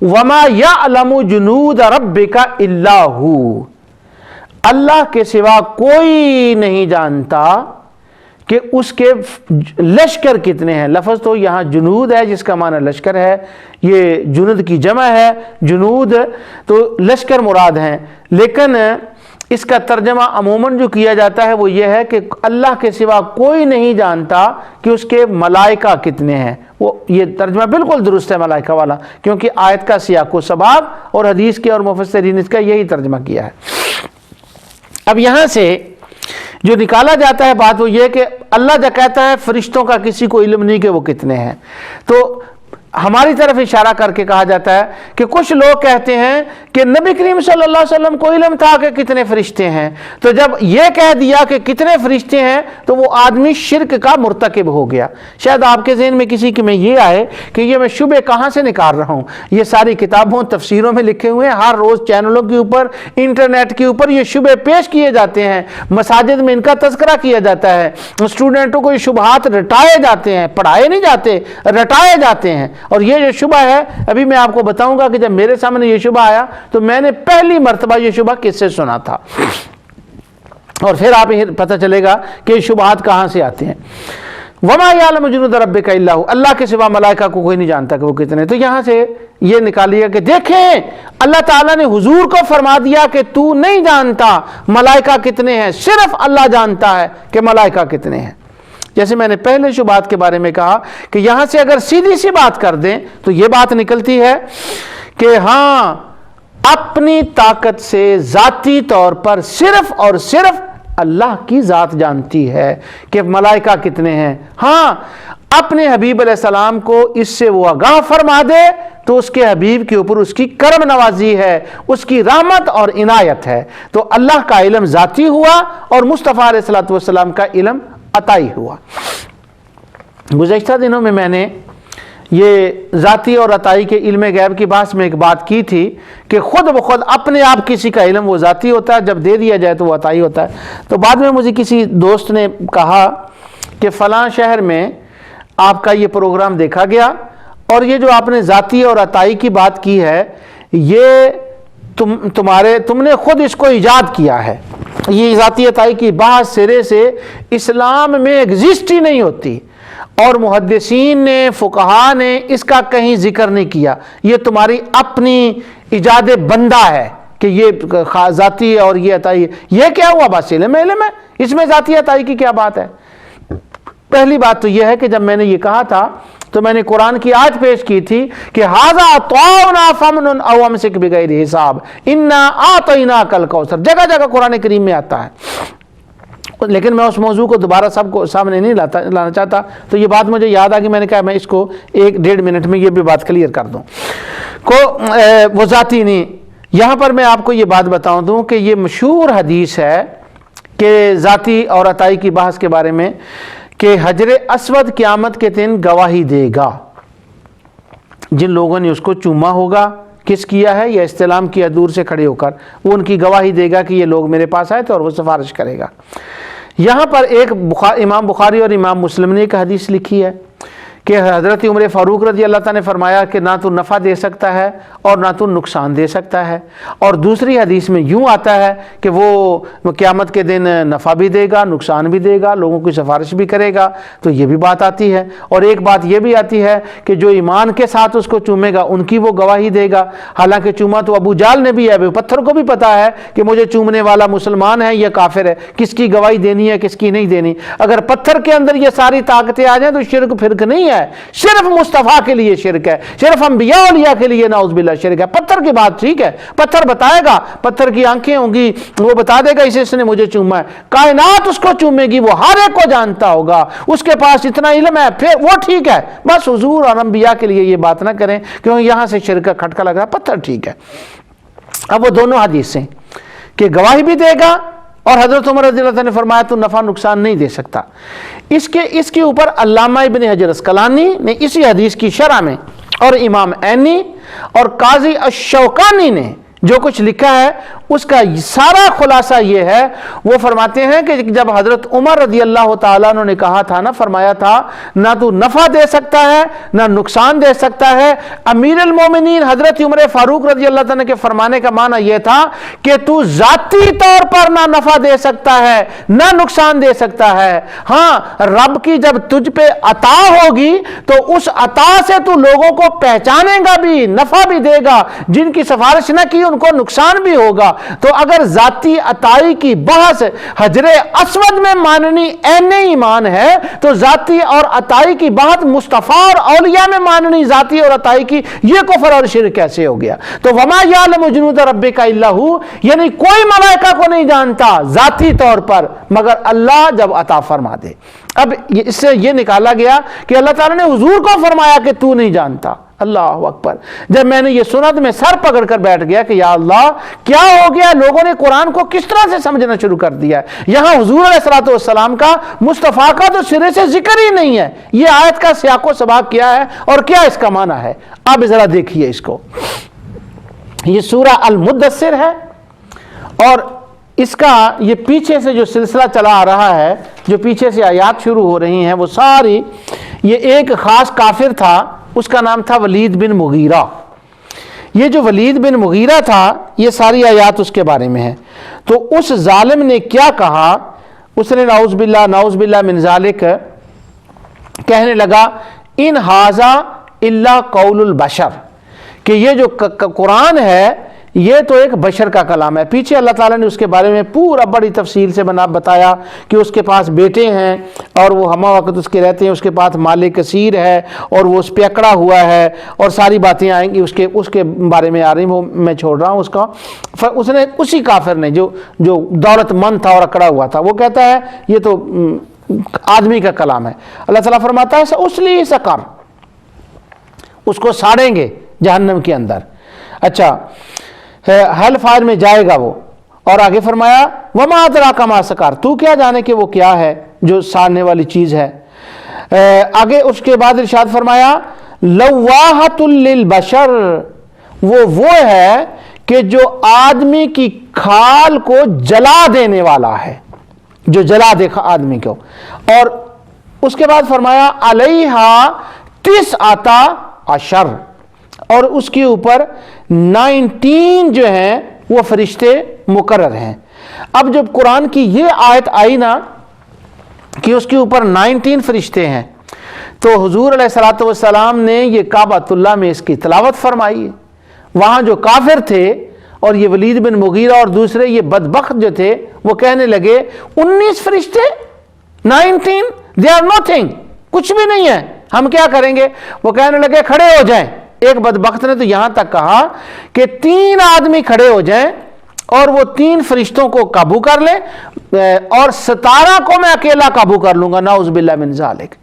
وَمَا يَعْلَمُ جُنُودَ رَبِّكَ إِلَّا هُوَ، اللہ کے سوا کوئی نہیں جانتا کہ اس کے لشکر کتنے ہیں۔ لفظ تو یہاں جنود ہے جس کا معنی لشکر ہے، یہ جند کی جمع ہے، جنود تو لشکر مراد ہیں، لیکن اس کا ترجمہ عموماً جو کیا جاتا ہے وہ یہ ہے کہ اللہ کے سوا کوئی نہیں جانتا کہ اس کے ملائکہ کتنے ہیں۔ وہ یہ ترجمہ بالکل درست ہے ملائکہ والا، کیونکہ آیت کا سیاق و سباق اور حدیث کے اور مفسرین اس کا یہی ترجمہ کیا ہے۔ اب یہاں سے جو نکالا جاتا ہے بات وہ یہ کہ اللہ جب کہتا ہے فرشتوں کا کسی کو علم نہیں کہ وہ کتنے ہیں، تو ہماری طرف اشارہ کر کے کہا جاتا ہے کہ کچھ لوگ کہتے ہیں کہ نبی کریم صلی اللہ علیہ وسلم کو علم تھا کہ کتنے فرشتے ہیں، تو جب یہ کہہ دیا کہ کتنے فرشتے ہیں تو وہ آدمی شرک کا مرتکب ہو گیا۔ شاید آپ کے ذہن میں کسی میں یہ آئے کہ یہ میں شبہ کہاں سے نکال رہا ہوں، یہ ساری کتابوں تفسیروں میں لکھے ہوئے ہیں، ہر روز چینلوں کے اوپر انٹرنیٹ کے اوپر یہ شبہ پیش کیے جاتے ہیں، مساجد میں ان کا تذکرہ کیا جاتا ہے، اسٹوڈنٹوں کو یہ شبہات رٹائے جاتے ہیں، پڑھائے نہیں جاتے، رٹائے جاتے ہیں۔ اور یہ جو شبہ ہے ابھی میں آپ کو بتاؤں گا کہ جب میرے سامنے یہ شبہ آیا تو میں نے پہلی مرتبہ یہ شبہ کس سے سنا تھا، اور پھر آپ پتہ چلے گا کہ یہ شبہات کہاں سے آتے ہیں۔ وَمَا يَعْلَمُ جُنُودَ رَبِّكَ إِلَّا هُوَ، اللہ کے سوا ملائکہ کو کوئی نہیں جانتا کہ وہ کتنے۔ تو یہاں سے یہ نکالیے کہ دیکھیں اللہ تعالیٰ نے حضور کو فرما دیا کہ تو نہیں جانتا ملائکہ کتنے ہیں، صرف اللہ جانتا ہے کہ ملائکہ کتنے ہیں۔ جیسے میں نے پہلے شبہات کے بارے میں کہا کہ یہاں سے اگر سیدھی سی بات کر دیں تو یہ بات نکلتی ہے کہ ہاں اپنی طاقت سے ذاتی طور پر صرف اور صرف اللہ کی ذات جانتی ہے کہ ملائکہ کتنے ہیں۔ ہاں اپنے حبیب علیہ السلام کو اس سے وہ آگاہ فرما دے تو اس کے حبیب کے اوپر اس کی کرم نوازی ہے، اس کی رحمت اور عنایت ہے۔ تو اللہ کا علم ذاتی ہوا اور مصطفیٰ علیہ السلام کا علم عطائی ہوا۔ گزشتہ دنوں میں نے یہ ذاتی اور عطائی کے علم غیب کی بحث میں ایک بات کی تھی کہ خود بخود اپنے آپ کسی کا علم وہ ذاتی ہوتا ہے، جب دے دیا جائے تو وہ عطائی ہوتا ہے۔ تو بعد میں مجھے کسی دوست نے کہا کہ فلاں شہر میں آپ کا یہ پروگرام دیکھا گیا اور یہ جو آپ نے ذاتی اور عطائی کی بات کی ہے یہ تم نے خود اس کو ایجاد کیا ہے، یہ ذاتی عطائی کی بحث سرے سے اسلام میں ایگزسٹ ہی نہیں ہوتی، اور محدثین نے فقہا نے اس کا کہیں ذکر نہیں کیا، یہ تمہاری اپنی ایجاد بندہ ہے کہ یہ ذاتی اور یہ عطائی ہے۔ یہ کیا ہوا؟ بس علم ہے، اس میں ذاتی عطائی کی کیا بات ہے؟ پہلی بات تو یہ ہے کہ جب میں نے یہ کہا تھا تو میں نے قرآن کی آیت پیش کی تھی کہ ھذا طعامنا فامنن او امسک بغیر حساب انا اعطیناک الکوثر، جگہ جگہ قرآن کریم میں آتا ہے، لیکن میں اس موضوع کو دوبارہ سب کو سامنے نہیں لانا چاہتا، تو یہ بات مجھے یاد آ کہ میں نے کہا میں اس کو 1-1.5 منٹ میں یہ بھی بات کلیئر کر دوں۔ کو وہ ذاتی نہیں. یہاں پر میں آپ کو یہ بات بتاؤں دوں کہ یہ مشہور حدیث ہے کہ ذاتی اور عطائی کی بحث کے بارے میں کہ حجر اسود قیامت کے دن گواہی دے گا. جن لوگوں نے اس کو چوما ہوگا، کس کیا ہے یا استلام کیا دور سے کھڑے ہو کر، وہ ان کی گواہی دے گا کہ یہ لوگ میرے پاس آئے تھے، اور وہ سفارش کرے گا. یہاں پر ایک امام بخاری اور امام مسلم نے ایک حدیث لکھی ہے کہ حضرت عمر فاروق رضی اللہ تعالیٰ نے فرمایا کہ نہ تو نفع دے سکتا ہے اور نہ تو نقصان دے سکتا ہے. اور دوسری حدیث میں یوں آتا ہے کہ وہ قیامت کے دن نفع بھی دے گا، نقصان بھی دے گا، لوگوں کی سفارش بھی کرے گا. تو یہ بھی بات آتی ہے. اور ایک بات یہ بھی آتی ہے کہ جو ایمان کے ساتھ اس کو چومے گا ان کی وہ گواہی دے گا. حالانکہ چوما تو ابو جال نے بھی ہے، پتھر کو بھی پتا ہے کہ مجھے چومنے والا مسلمان ہے یا کافر ہے، کس کی گواہی دینی ہے کس کی نہیں دینی. اگر پتھر کے اندر یہ ساری طاقتیں آ جائیں تو شرک فرق نہیں ہے، صرف مصطفیٰ کے لیے شرک ہے، صرف انبیاء اولیاء کے لیے نعوذ باللہ شرک ہے. پتھر کی بات ٹھیک ہے، پتھر بتائے گا، پتھر کی آنکھیں ہوں گی، وہ بتا دے گا اس نے مجھے چوما ہے. کائنات اس کو چومے گی، وہ ہر ایک کو جانتا ہوگا، اس کے پاس اتنا علم ہے، پھر وہ ٹھیک ہے. بس حضور اور انبیاء کے لیے یہ بات نہ کریں کیونکہ یہاں سے شرک کا کھٹکا لگ رہا ہے. پتھر ٹھیک ہے. اب وہ دونوں حدیثیں کہ گواہی بھی دے گا، اور حضرت عمر رضی اللہ عنہ نے فرمایا تو نفع نقصان نہیں دے سکتا. اس کے اوپر علامہ ابن حجر اسقلانی نے اسی حدیث کی شرح میں، اور امام عینی اور قاضی الشوکانی نے جو کچھ لکھا ہے اس کا سارا خلاصہ یہ ہے. وہ فرماتے ہیں کہ جب حضرت عمر رضی اللہ تعالیٰ عنہ نے کہا تھا نا، فرمایا تھا نہ تو نفع دے سکتا ہے نہ نقصان دے سکتا ہے، امیر المومنین حضرت عمر فاروق رضی اللہ تعالیٰ کے فرمانے کا معنی یہ تھا کہ تو ذاتی طور پر نہ نفع دے سکتا ہے نہ نقصان دے سکتا ہے. ہاں، رب کی جب تجھ پہ عطا ہوگی تو اس عطا سے تو لوگوں کو پہچانے گا بھی، نفع بھی دے گا، جن کی سفارش نہ کی ان کو نقصان بھی ہوگا. تو اگر ذاتی عطائی کی بحث حجر اسود میں ماننی عین ایمان ہے تو ذاتی اور عطائی کی بات مصطفیٰ اور اولیاء میں ماننی ذاتی اور عطائی کی یہ کفر اور شرک کیسے ہو گیا؟ تو وما یعلم جنود ربک الا ہو، یعنی کوئی ملائکہ کو نہیں جانتا ذاتی طور پر مگر اللہ جب عطا فرما دے. اب اس سے یہ نکالا گیا کہ اللہ تعالیٰ نے حضور کو فرمایا کہ تو نہیں جانتا. اللہ اکبر. جب میں نے یہ سنا تو میں سر پکڑ کر بیٹھ گیا کہ یا اللہ کیا ہو گیا، لوگوں نے قرآن کو کس طرح سے سمجھنا شروع کر دیا ہے. یہاں حضور علیہ الصلوۃ والسلام کا، مصطفیٰ کا تو سرے سے ذکر ہی نہیں ہے. یہ آیت کا سیاق و سباق کیا ہے اور کیا اس کا معنی ہے؟ اب ذرا دیکھیے اس کو. یہ سورہ المدثر ہے اور اس کا یہ پیچھے سے جو سلسلہ چلا آ رہا ہے، جو پیچھے سے آیات شروع ہو رہی ہیں وہ ساری، یہ ایک خاص کافر تھا، اس کا نام تھا ولید بن مغیرہ. یہ جو ولید بن مغیرہ تھا یہ ساری آیات اس کے بارے میں ہے. تو اس ظالم نے کیا کہا، اس نے نعوذ باللہ من ذالک کہنے لگا ان ھذا الا قول البشر، کہ یہ جو قرآن ہے یہ تو ایک بشر کا کلام ہے. پیچھے اللہ تعالیٰ نے اس کے بارے میں پورا بڑی تفصیل سے بتایا کہ اس کے پاس بیٹے ہیں اور وہ ہمہ وقت اس کے رہتے ہیں، اس کے پاس مال کثیر ہے اور وہ اس پہ اکڑا ہوا ہے، اور ساری باتیں آئیں گی اس کے بارے میں آ رہی ہیں، وہ میں چھوڑ رہا ہوں اس کا. اس نے اسی کافر نے جو دولت مند تھا اور اکڑا ہوا تھا، وہ کہتا ہے یہ تو آدمی کا کلام ہے. اللہ تعالیٰ فرماتا ہے اسلی سقر، اس کو ساڑیں گے جہنم کے اندر. اچھا، ہیل فائر میں جائے گا وہ. اور آگے فرمایا وما ادراک ما سقر، تو کیا جانے کہ وہ کیا ہے جو ساڑنے والی چیز ہے. آگے اس کے بعد ارشاد فرمایا لواحۃ للبشر، وہ ہے کہ جو آدمی کی کھال کو جلا دینے والا ہے، جو جلا دے آدمی کو. اور اس کے بعد فرمایا علیہا تسعۃ عشر، اور اس کے اوپر 19 جو ہیں وہ فرشتے مقرر ہیں. اب جب قرآن کی یہ آیت آئی نا کہ اس کے اوپر 19 فرشتے ہیں، تو حضور علیہ الصلوۃ والسلام نے یہ کعبۃ اللہ میں اس کی تلاوت فرمائی. وہاں جو کافر تھے اور یہ ولید بن مغیرہ اور دوسرے یہ بدبخت جو تھے وہ کہنے لگے 19 فرشتے 19 they are nothing، کچھ بھی نہیں ہے، ہم کیا کریں گے. وہ کہنے لگے کھڑے ہو جائیں. ایک بدبخت نے تو یہاں تک کہا کہ 3 آدمی کھڑے ہو جائیں اور وہ 3 فرشتوں کو قابو کر لیں اور 17 کو میں اکیلا قابو کر لوں گا، نعوذ باللہ من ذالک.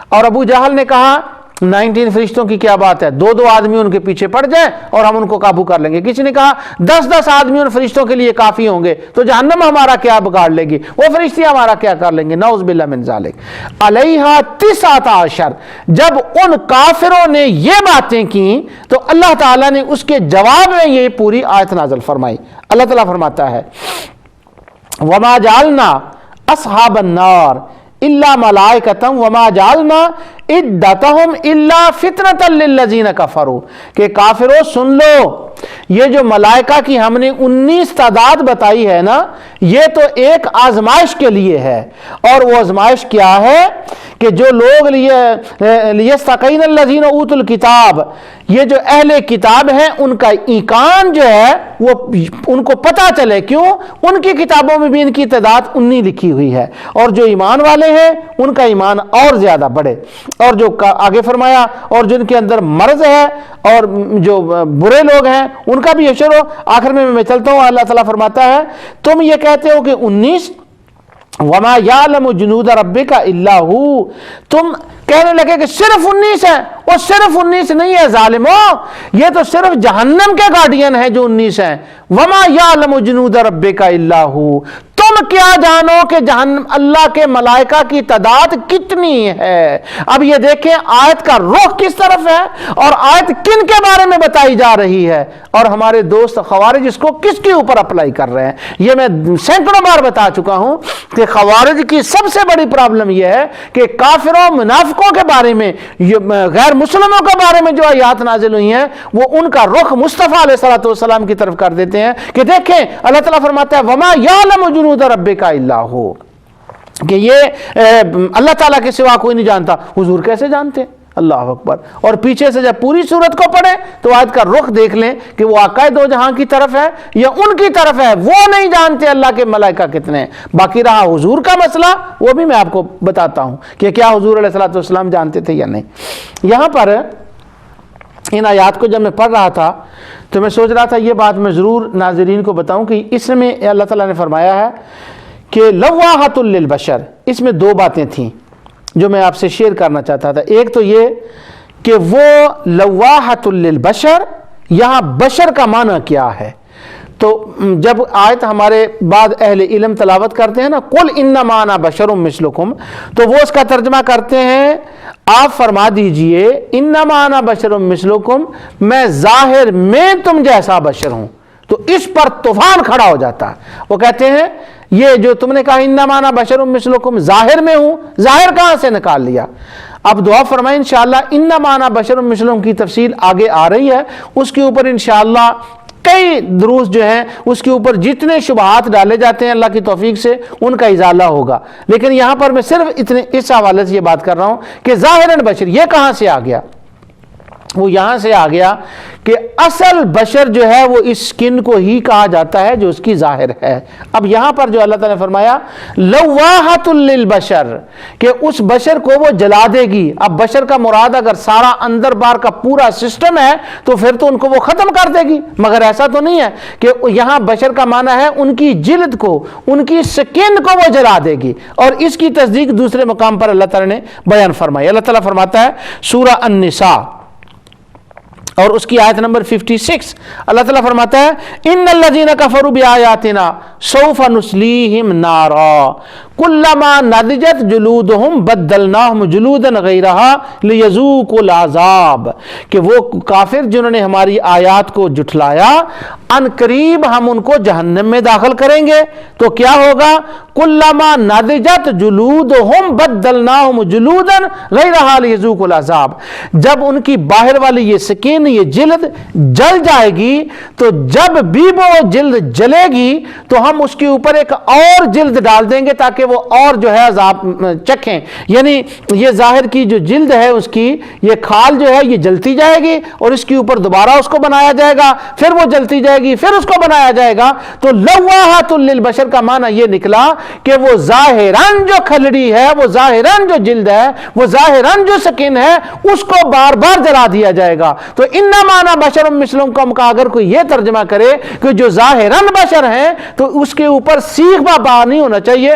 اور ابو جہل نے کہا 19 فرشتوں کی کیا بات ہے، 2 آدمی ان کے پیچھے پڑ جائیں اور ہم ان کو قابو کر لیں گے۔ کسی نے کہا 10 آدمی ان فرشتوں کے لیے کافی ہوں گے تو جہنم ہمارا کیا بگاڑ لے گی، وہ فرشتے ہمارا کیا کر لیں گے، نعوذ باللہ من ذالک۔ علیہا 19، جب ان کافروں نے یہ باتیں کی تو اللہ تعالیٰ نے اس کے جواب میں یہ پوری آیت نازل فرمائی۔ اللہ تعالیٰ فرماتا ہے وَمَا جَعَلْنَا أَصْحَابَ النَّارِ إِلَّا مَلَائِكَةً وَمَا جَعَلْنَا عِدَّتَهُمْ إِلَّا فِتْنَةً لِلَّذِينَ كَفَرُوا، کہ کافروں سن لو، یہ جو ملائکہ کی ہم نے 19 تعداد بتائی ہے نا، یہ تو ایک آزمائش کے لیے ہے، اور وہ آزمائش کیا ہے کہ جو لوگ لِيَسْتَقِينَ الَّذِينَ أُوتُوا الْكِتَابَ، یہ جو اہل کتاب ہیں ان کا ایقان جو ہے وہ ان کو پتہ چلے، کیوں؟ ان کی کتابوں میں بھی ان کی تعداد 19 لکھی ہوئی ہے، اور جو ایمان والے ہیں ان کا ایمان اور زیادہ بڑھے، اور جو آگے فرمایا اور جن کے اندر مرض ہے اور جو برے لوگ ہیں ان کا بھی حشر ہو۔ آخر میں چلتا ہوں، اللہ تعالیٰ فرماتا ہے تم یہ کہتے ہو کہ 19، وَمَا يَعْلَمُ جُنُودَ رَبِّكَ إِلَّا هُوَ، تم کہنے لگے کہ صرف 19 ہے، وہ صرف 19 نہیں ہے ظالمو، یہ تو صرف جہنم کے گارڈین ہیں جو 19 ہیں۔ وَمَا يَعْلَمُ جُنُودَ رَبِّكَ إِلَّا هُوَ، تم کیا جانو کہ جہنم اللہ کے ملائکہ کی تعداد کتنی ہے۔ اب یہ دیکھیں آیت کا رخ کس طرف ہے اور آیت کن کے بارے میں بتائی جا رہی ہے، اور ہمارے دوست خوارج اس کو کس کے اوپر اپلائی کر رہے ہیں۔ یہ میں سینکڑوں بار بتا چکا ہوں کہ خوارج کی سب سے بڑی پرابلم یہ ہے کہ کافروں منافقوں کے بارے میں، غیر مسلموں کے بارے میں جو آیات نازل ہوئی ہیں وہ ان کا رخ مصطفیٰ علیہ السلام کی طرف کر دیتے ہیں کہ دیکھیں اللہ تعالیٰ فرماتا ہے وَمَا يَعْلَمُ جُنُودَ رَبِّكَ إِلَّا هُوَ، کہ یہ اللہ تعالیٰ کے سوا کوئی نہیں جانتا۔ حضور کیسے جانتے ہیں؟ اللہ اکبر۔ اور پیچھے سے جب پوری صورت کو پڑھیں تو آیت کا رخ دیکھ لیں کہ وہ آقائے دو جہاں کی طرف ہے یا ان کی طرف ہے، وہ نہیں جانتے اللہ کے ملائکہ کتنے ہیں۔ باقی رہا حضور کا مسئلہ، وہ بھی میں آپ کو بتاتا ہوں کہ کیا حضور علیہ السلام جانتے تھے یا نہیں۔ یہاں پر ان آیات کو جب میں پڑھ رہا تھا تو میں سوچ رہا تھا یہ بات میں ضرور ناظرین کو بتاؤں کہ اس میں اللہ تعالیٰ نے فرمایا ہے کہ لواحۃ للبشر، اس میں 2 باتیں تھیں جو میں آپ سے شیئر کرنا چاہتا تھا۔ ایک تو یہ کہ وہ لواحۃ للبشر، یہاں بشر کا معنی کیا ہے؟ تو جب آیت ہمارے بعد اہل علم تلاوت کرتے ہیں نا قل انما انا بشر مثلکم، تو وہ اس کا ترجمہ کرتے ہیں آپ فرما دیجئے انما انا بشر مثلکم، میں ظاہر میں تم جیسا بشر ہوں۔ تو اس پر طوفان کھڑا ہو جاتا ہے۔ وہ کہتے ہیں یہ جو تم نے کہا انما انا بشر مثلکم، ظاہر میں ہوں، ظاہر کہاں سے نکال لیا؟ اب دعا فرمائیں انشاءاللہ انما انا بشر مثلکم کی تفصیل آگے آ رہی ہے، اس کے اوپر انشاءاللہ کئی دروس جو ہیں اس کے اوپر جتنے شبہات ڈالے جاتے ہیں اللہ کی توفیق سے ان کا ازالہ ہوگا، لیکن یہاں پر میں صرف اس حوالے سے یہ بات کر رہا ہوں کہ ظاہراً بشر یہ کہاں سے آ گیا؟ وہ یہاں سے آ گیا کہ اصل بشر جو ہے وہ اس سکن کو ہی کہا جاتا ہے جو اس کی ظاہر ہے۔ اب یہاں پر جو اللہ تعالیٰ نے فرمایا لواحۃ للبشر، کہ اس بشر کو وہ جلا دے گی۔ اب بشر کا مراد اگر سارا اندر بار کا پورا سسٹم ہے تو پھر تو ان کو وہ ختم کر دے گی، مگر ایسا تو نہیں ہے کہ یہاں بشر کا معنی ہے ان کی جلد کو، ان کی سکن کو وہ جلا دے گی، اور اس کی تصدیق دوسرے مقام پر اللہ تعالیٰ نے بیان فرمائی۔ اللہ تعالیٰ فرماتا ہے سورہ النساء اور اس کی آیت نمبر 56، اللہ تعالیٰ فرماتا ہے ان الذین کفروا بآیاتنا سوف نصلیہم نارا کلما نضجت جلودہم بدلناہم جلودا غیرہا لیذوقوا العذاب، کہ وہ کافر جنہوں نے ہماری آیات کو جھٹلایا ان قریب ہم ان کو جہنم میں داخل کریں گے، تو کیا ہوگا؟ کلما نضجت جلودہم بدلناہم جلودا غیرہا لیذوقوا العذاب، جب ان کی باہر والی یہ سکین، یہ جلد جل جائے گی تو جب بھی وہ جلد جلے گی تو ہم اس کے اوپر ایک اور جلد ڈال دیں گے تاکہ وہ اور جو ہے عذاب چکھیں۔ یعنی یہ ظاہر کی جو جلد ہے اس کی یہ کھال جو ہے یہ جلتی جائے گی اور اس کے اوپر دوبارہ اس کو بنایا جائے گا، پھر وہ جلتی جائے گی، پھر اس کو بنایا جائے گا۔ تو لواحۃ للبشر کا معنی یہ نکلا کہ وہ ظاہراً جو کھلڑی ہے، وہ ظاہراً جو جلد ہے، وہ ظاہراً جو سکن ہے، اس کو بار بار جلا دیا جائے گا۔ تو انما انا بشر مثلکم کا اگر کوئی یہ ترجمہ کرے کہ جو ظاہراً بشر ہیں تو اس کے اوپر سیغ با نہیں ہونا چاہیے،